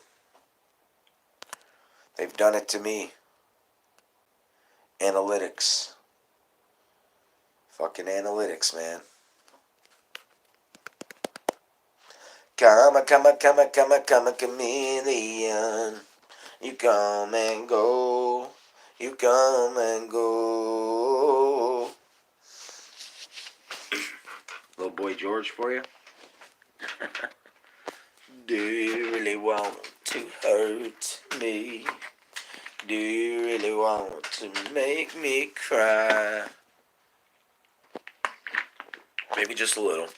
They've done it to me. Analytics. Fucking analytics, man. Come a chameleon. You come and go. You come and go. Little boy George for you. Do you really want to hurt me? Do you really want to make me cry? Maybe just a little.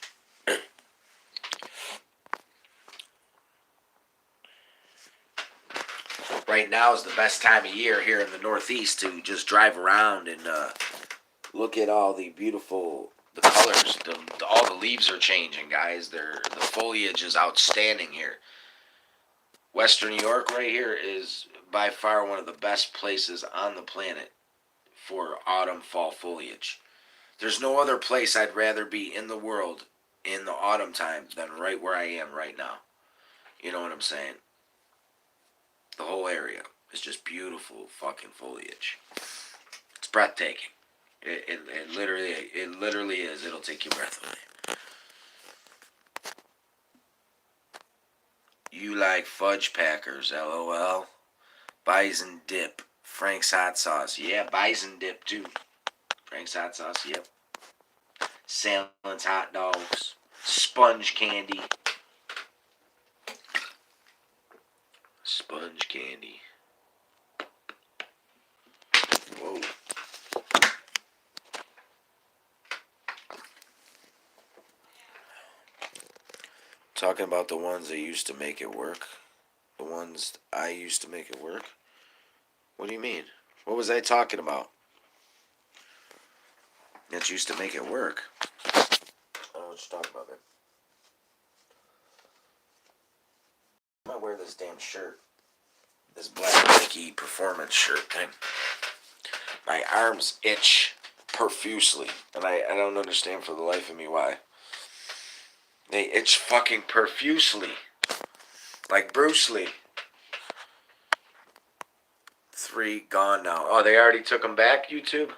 Right now is the best time of year here in the Northeast to just drive around and look at all the beautiful, the colors. All the leaves are changing, guys. The foliage is outstanding here. Western New York right here is by far one of the best places on the planet for autumn, fall foliage. There's no other place I'd rather be in the world in the autumn time than right where I am right now. You know what I'm saying? The whole area is just beautiful fucking foliage. It's breathtaking. It literally is. It'll take your breath away. You like fudge packers, LOL. Bison dip. Frank's hot sauce. Yeah, bison dip too. Frank's hot sauce, yep. Salmon's hot dogs. Sponge candy. Sponge candy. Whoa. Talking about the ones that used to make it work. The ones I used to make it work. What do you mean? What was I talking about? That used to make it work. I don't know what you're talking about, man. I might wear this damn shirt. This black Nike performance shirt thing. My arms itch profusely. And I don't understand for the life of me why. They itch fucking profusely. Like Bruce Lee. 3 gone now. Oh, they already took them back, YouTube?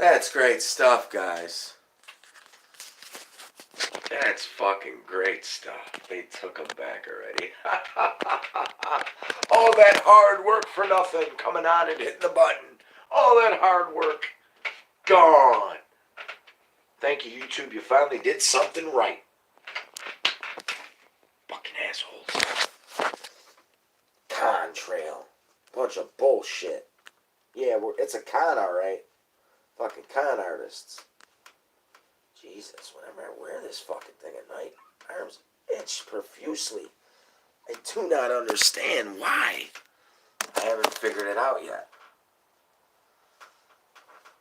That's great stuff, guys. That's fucking great stuff. They took them back already. All that hard work for nothing, coming on and hitting the button. All that hard work, gone. Thank you, YouTube. You finally did something right. Fucking assholes. Contrail. Bunch of bullshit. Yeah, it's a con, alright. Fucking con artists. Jesus, whenever I wear this fucking thing at night, my arms itch profusely. I do not understand why. I haven't figured it out yet.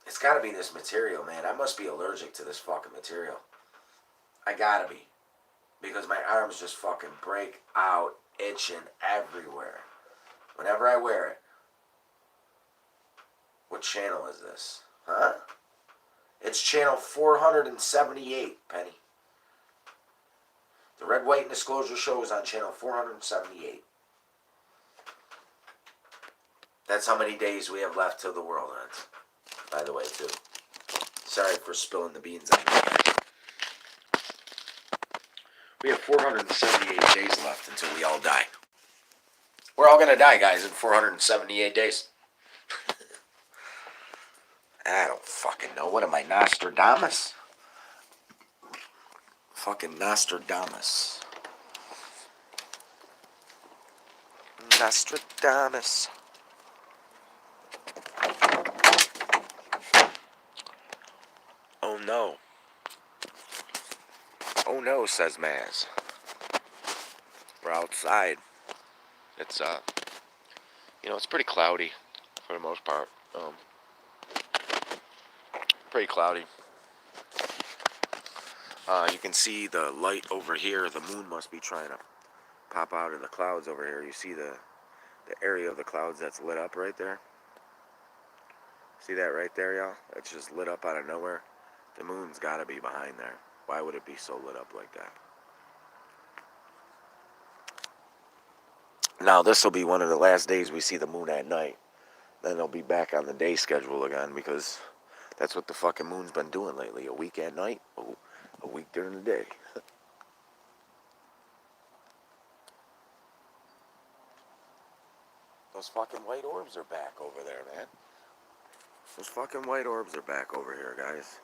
It's gotta be this material, man. I must be allergic to this fucking material. I gotta be. Because my arms just fucking break out, itching everywhere. Whenever I wear it. What channel is this? Huh? It's channel 478, Penny. The Red, White, and Disclosure Show is on channel 478. That's how many days we have left till the world ends. By the way, too. Sorry for spilling the beans on you. We have 478 days left until we all die. We're all gonna die, guys, in 478 days. I don't fucking know. What am I, Nostradamus? Fucking Nostradamus. Nostradamus. Oh no. Oh no, says Maz. We're outside. It's it's pretty cloudy for the most part. Pretty cloudy. You can see the light over here. The moon must be trying to pop out of the clouds over here. You see the area of the clouds that's lit up right there? See that right there, y'all? It's just lit up out of nowhere. The moon's got to be behind there. Why would it be so lit up like that? Now, this will be one of the last days we see the moon at night. Then it'll be back on the day schedule again because that's what the fucking moon's been doing lately. A week at night, a week during the day. Those fucking white orbs are back over there, man. Those fucking white orbs are back over here, guys.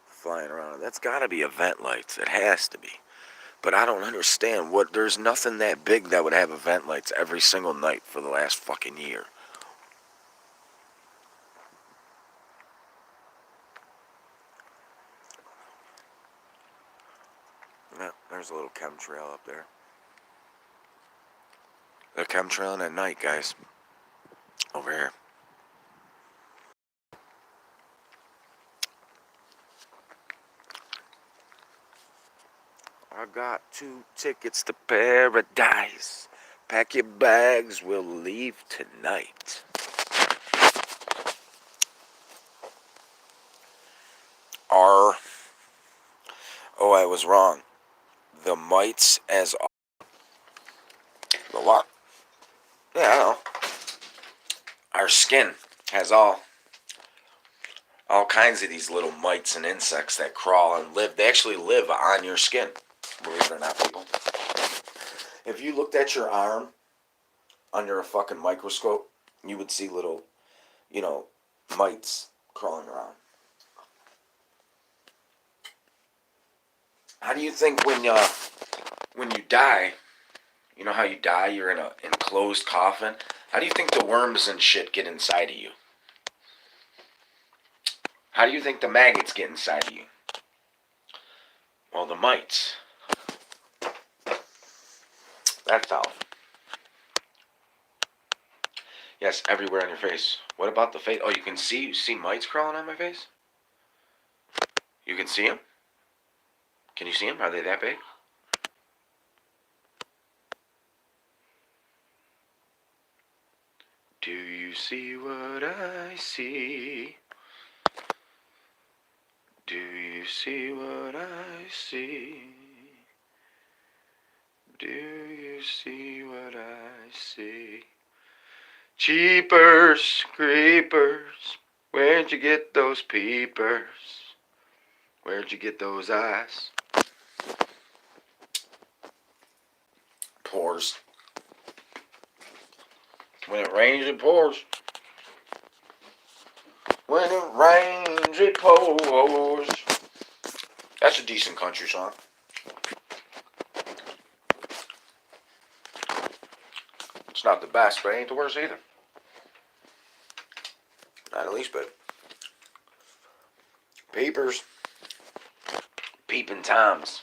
Flying around. That's gotta be event lights. It has to be. But I don't understand there's nothing that big that would have event lights every single night for the last fucking year. Yeah, there's a little chemtrail up there. They're chemtrailing at night, guys. Over here. I got 2 tickets to paradise. Pack your bags, we'll leave tonight. Oh, I was wrong. The mites as the what? Yeah, I know. Our skin has all kinds of these little mites and insects that crawl and live. They actually live on your skin. Believe it or not, people. If you looked at your arm under a fucking microscope, you would see little, mites crawling around. How do you think when you die, you know how you die, you're in an enclosed coffin? How do you think the worms and shit get inside of you? How do you think the maggots get inside of you? Well, the mites. That's how. Yes, everywhere on your face. What about the face? Oh, you see mites crawling on my face? You can see them? Can you see them? Are they that big? Do you see what I see? Do you see what I see? Do you see what I see? Jeepers, creepers, Where'd you get those peepers? Where'd you get those eyes? Pours. When it rains, it pours. When it rains, it pours. That's a decent country song. It's not the best, but it ain't the worst either. Not the least bit. Peepers. Peeping Toms.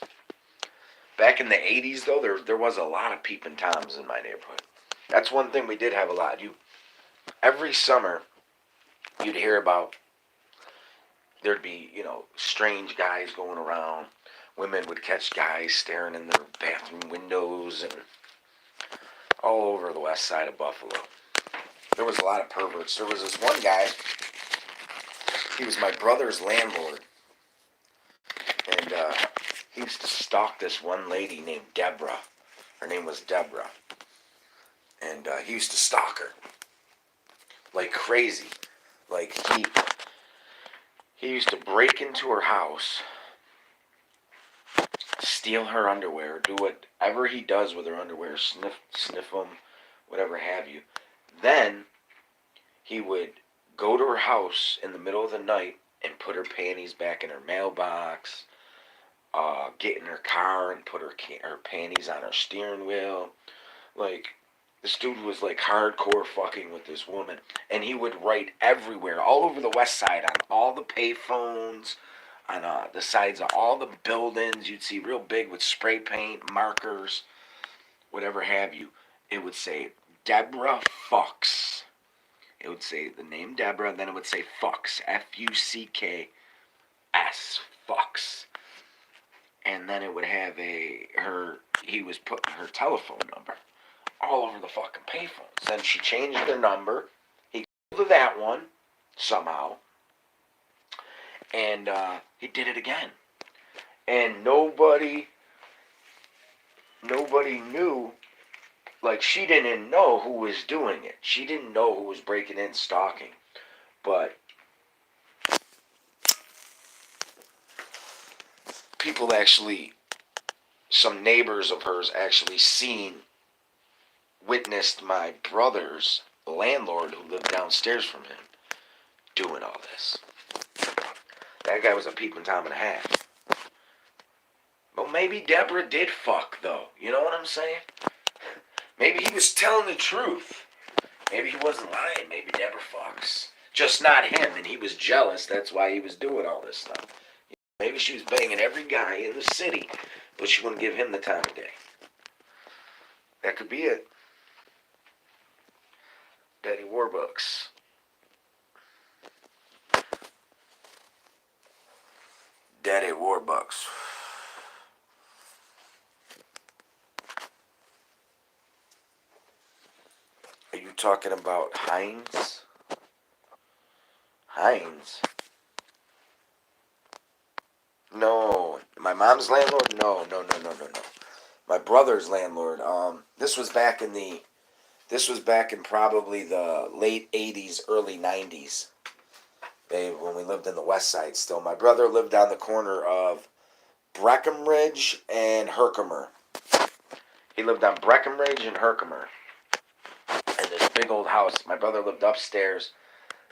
Back in the 80s, though, there was a lot of peeping Toms in my neighborhood. That's one thing we did have a lot. Every summer, you'd hear about, there'd be, strange guys going around. Women would catch guys staring in their bathroom windows and all over the west side of Buffalo. There was a lot of perverts. There was this one guy, he was my brother's landlord. And he used to stalk this one lady named Deborah. Her name was Deborah. And he used to stalk her like crazy. Like he used to break into her house, steal her underwear, do whatever he does with her underwear, sniff them, whatever have you. Then he would go to her house in the middle of the night and put her panties back in her mailbox, get in her car and put her panties on her steering wheel. Like, this dude was like hardcore fucking with this woman. And he would write everywhere, all over the west side, on all the payphones, on the sides of all the buildings. You'd see real big with spray paint, markers, whatever have you. It would say, Deborah Fucks. It would say the name Deborah, then it would say Fucks, Fucks, Fucks. And then it would have he was putting her telephone number all over the fucking payphones. Then she changed her number. He called to that one, somehow. And he did it again. And nobody knew. Like, she didn't know who was doing it. She didn't know who was breaking in, stalking. But people actually, some neighbors of hers actually witnessed my brother's landlord, who lived downstairs from him, doing all this. That guy was a peeping Tom and a half. But maybe Deborah did fuck, though. You know what I'm saying? Maybe he was telling the truth. Maybe he wasn't lying. Maybe Deborah fucks. Just not him, and he was jealous. That's why he was doing all this stuff. Maybe she was banging every guy in the city, but she wouldn't give him the time of day. That could be it. Daddy Warbucks. Daddy Warbucks. Are you talking about Heinz? Heinz? No. My mom's landlord? No. My brother's landlord. This was back in probably the late 80s, early 90s. When we lived in the west side still. My brother lived on the corner of Breckenridge and Herkimer. He lived on Breckenridge and Herkimer. And this big old house. My brother lived upstairs.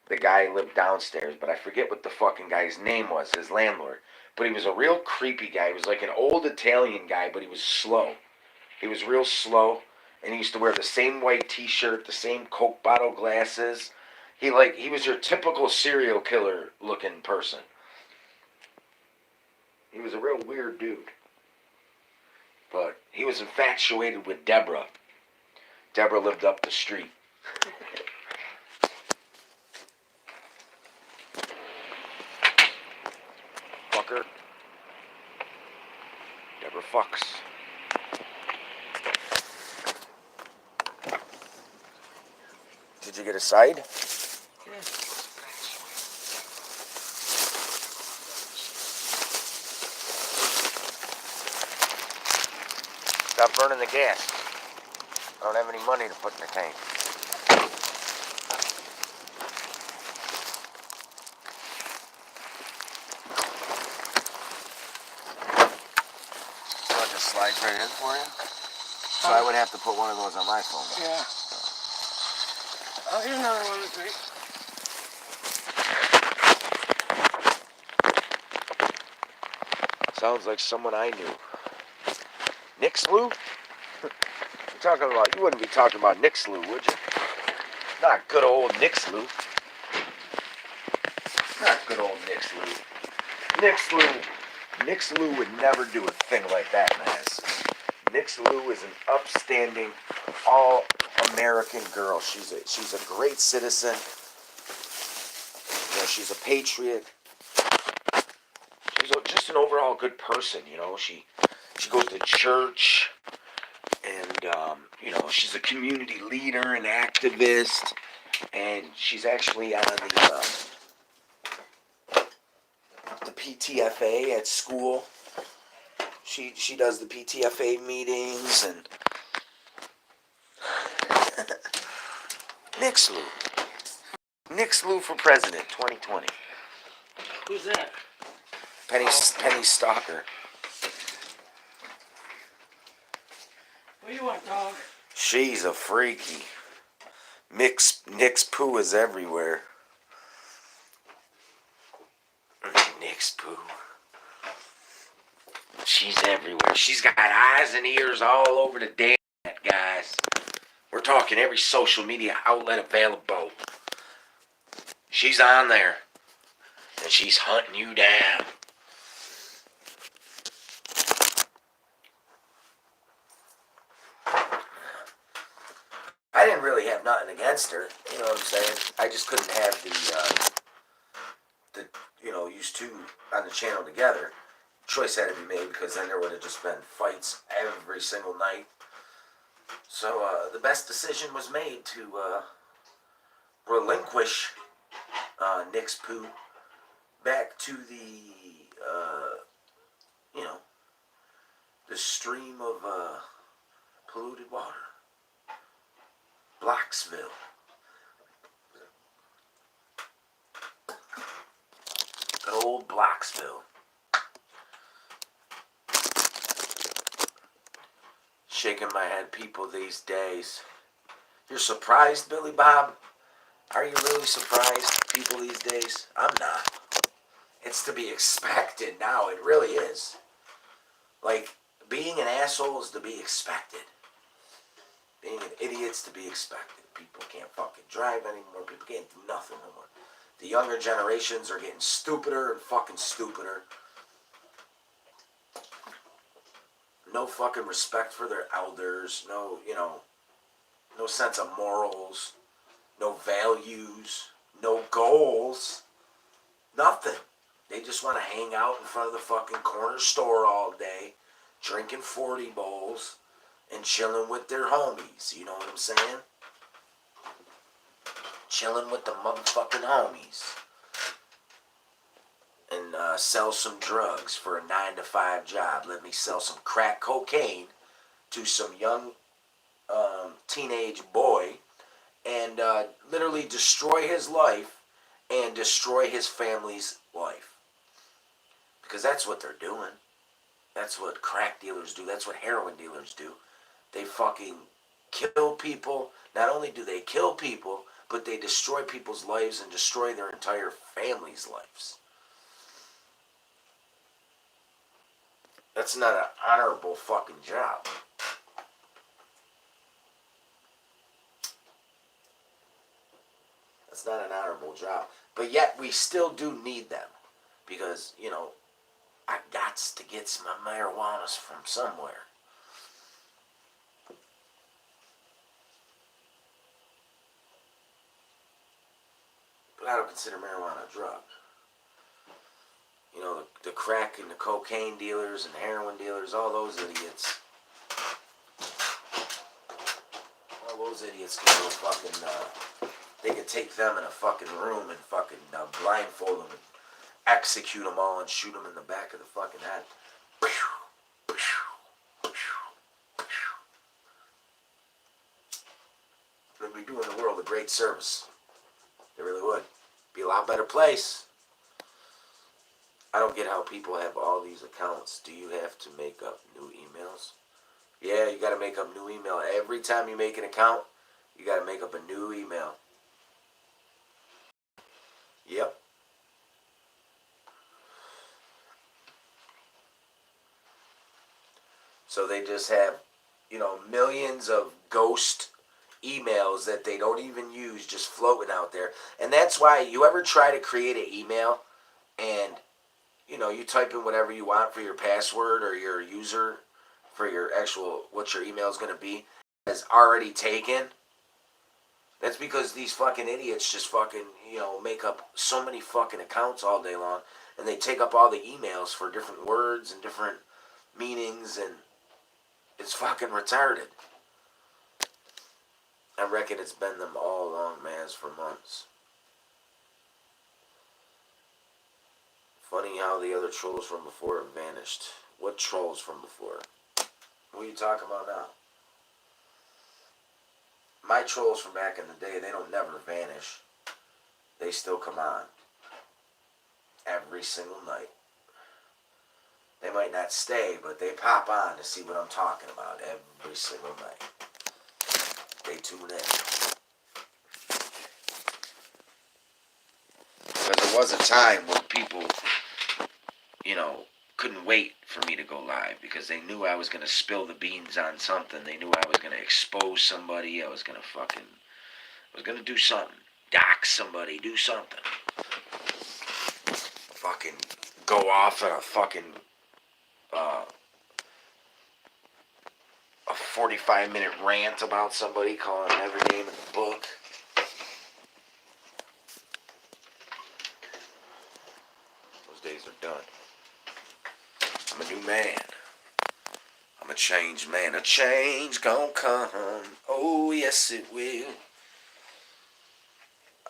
The guy lived downstairs. But I forget what the fucking guy's name was, his landlord. But he was a real creepy guy. He was like an old Italian guy, but he was slow. He was real slow. And he used to wear the same white t-shirt, the same Coke bottle glasses. He was your typical serial killer looking person. He was a real weird dude. But he was infatuated with Deborah. Deborah lived up the street. Fucker. Deborah Fucks. Did you get a side? Yeah. Stop burning the gas. I don't have any money to put in the tank. slides right in for you. So I would have to put one of those on my phone. Yeah. Oh, here's another one of the great. Sounds like someone I knew. Nick Slew? You wouldn't be talking about Nick Slew, would you? Not good old Nick Slew. Not good old Nick Slew. Nick Slew would never do a thing like that, Naz. Nick Slew is an upstanding, all-American girl. She's a great citizen. You know, she's a patriot. She's just an overall good person. You know, she goes to church, and you know, she's a community leader and activist, and she's actually on the PTFA at school. She does the PTFA meetings and Nick Slew. Nick Slew for president, 2020. Who's that? Penny Stalker. What do you want, dog? She's a freaky. Nick's poo is everywhere. Nick's poo. She's everywhere. She's got eyes and ears all over the damn net, guys. We're talking every social media outlet available. She's on there. And she's hunting you down. I didn't really have nothing against her. You know what I'm saying? I just couldn't have use two on the channel together. Choice had to be made because then there would have just been fights every single night. So the best decision was made to relinquish Nick's poo back to the stream of polluted water. Blacksville. Good old Blacksville. Shaking my head, people these days. You're surprised, Billy Bob? Are you really surprised, people these days? I'm not. It's to be expected now. It really is. Like, being an asshole is to be expected. Being an idiot's to be expected. People can't fucking drive anymore. People can't do nothing anymore. The younger generations are getting stupider and fucking stupider. No fucking respect for their elders. No, no sense of morals. No values. No goals. Nothing. They just want to hang out in front of the fucking corner store all day, drinking 40 bowls, and chilling with their homies. You know what I'm saying? Chilling with the motherfucking homies. And sell some drugs for a 9-to-5 job. Let me sell some crack cocaine to some young teenage boy and literally destroy his life and destroy his family's life. Because that's what they're doing. That's what crack dealers do. That's what heroin dealers do. They fucking kill people. Not only do they kill people, but they destroy people's lives and destroy their entire family's lives. That's not an honorable fucking job. That's not an honorable job. But yet we still do need them. Because, I gots to get some marijuanas from somewhere. But I don't consider marijuana a drug. The crack and the cocaine dealers and the heroin dealers, all those idiots. All those idiots can go fucking, they could take them in a fucking room and fucking blindfold them and execute them all and shoot them in the back of the fucking head. They'd be doing the world a great service. They really would. Be a lot better place. I don't get how people have all these accounts. Do you have to make up new emails? Yeah, you got to make up new email. Every time you make an account, you got to make up a new email. Yep. So they just have, millions of ghost emails that they don't even use just floating out there. And that's why you ever try to create an email and, you type in whatever you want for your password or your user for your actual, what your email is going to be, is already taken. That's because these fucking idiots just fucking, make up so many fucking accounts all day long, and they take up all the emails for different words and different meanings, and it's fucking retarded. I reckon it's been them all along, man, for months. Funny how the other trolls from before have vanished. What trolls from before? What are you talking about now? My trolls from back in the day, they don't never vanish. They still come on. Every single night. They might not stay, but they pop on to see what I'm talking about every single night. They tune in. Because there was a time when people, couldn't wait for me to go live because they knew I was going to spill the beans on something. They knew I was going to expose somebody. I was going to do something. Dox somebody, do something. Fucking go off on a fucking, a 45-minute rant about somebody, calling them every name in the book. Those days are done. I'm a new man. I'm a changed man. A change gon' come. Oh, yes, it will.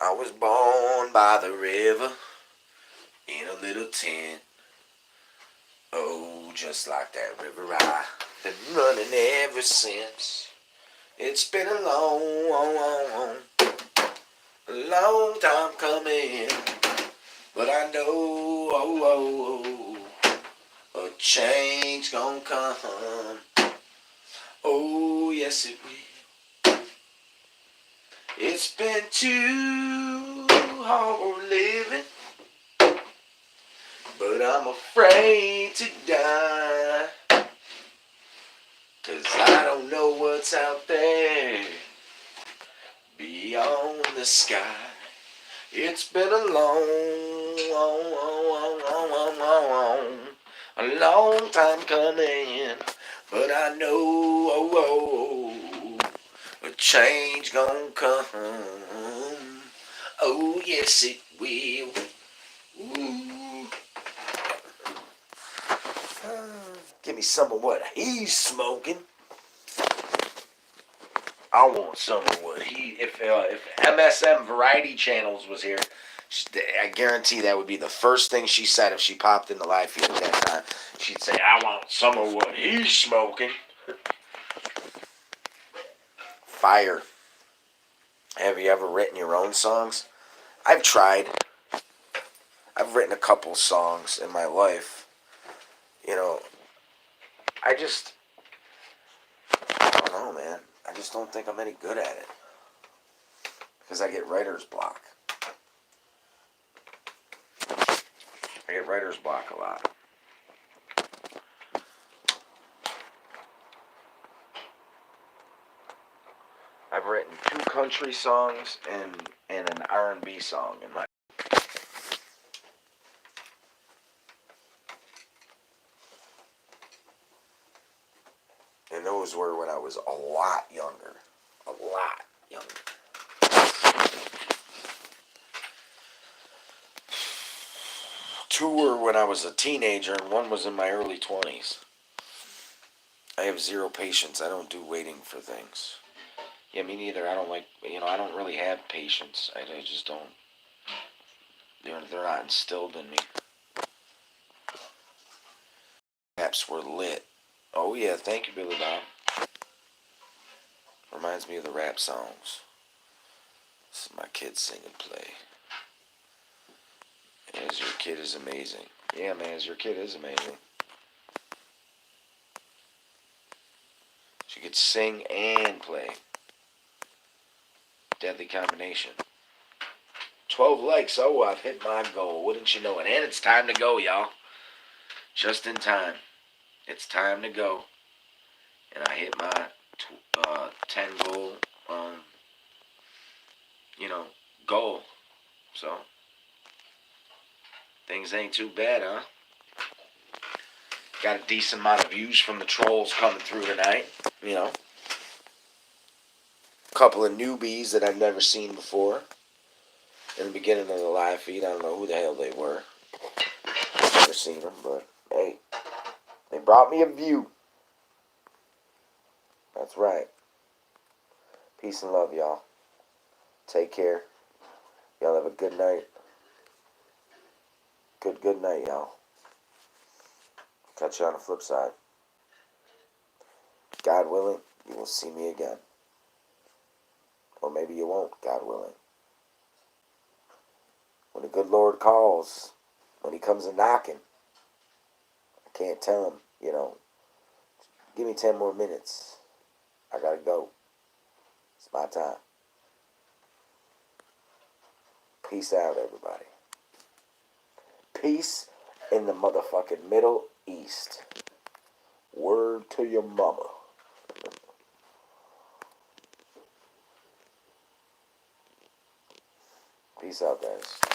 I was born by the river in a little tent. Oh, just like that river I've been running ever since. It's been a long time coming. But I know, a change gon' come. Oh, yes it will. It's been too hard living, but I'm afraid to die. 'Cause I don't know what's out there beyond the sky. It's been a long time coming, but I know, a change gon' come. Oh, yes, it will. Ooh. Give me some of what he's smoking. I want some of what he. If MSM Variety Channels was here, I guarantee that would be the first thing she said if she popped in the live feed at that time. She'd say, "I want some of what he's smoking." Fire. Have you ever written your own songs? I've tried. I've written a couple songs in my life. I don't know, man. I just don't think I'm any good at it. Because I get writer's block. I get writer's block a lot. I've written 2 country songs and an R&B song in my. And those were when I was a lot younger. A lot younger. 2 were when I was a teenager, and 1 was in my early 20s. I have 0 patience. I don't do waiting for things. Yeah, me neither. I don't like, I don't really have patience. I just don't. They're not instilled in me. Raps were lit. Oh, yeah, thank you, Billy Bob. Reminds me of the rap songs. This is my kids sing and play. Yeah. As your kid is amazing. Yeah, man, as your kid is amazing. She could sing and play. Deadly combination. 12 likes. Oh, I've hit my goal. Wouldn't you know it? And it's time to go, y'all. Just in time. It's time to go. And I hit my 10 goal, goal. So, things ain't too bad, huh? Got a decent amount of views from the trolls coming through tonight. Couple of newbies that I've never seen before. In the beginning of the live feed, I don't know who the hell they were. Never seen them, but hey, they brought me a view. That's right. Peace and love, y'all. Take care. Y'all have a good night. Good night, y'all. Catch you on the flip side. God willing, you will see me again. Or maybe you won't, God willing. When the good Lord calls, when he comes a knocking, I can't tell him, give me 10 more minutes. I gotta go. It's my time. Peace out, everybody. Peace in the motherfucking Middle East. Word to your mama. Peace out, guys.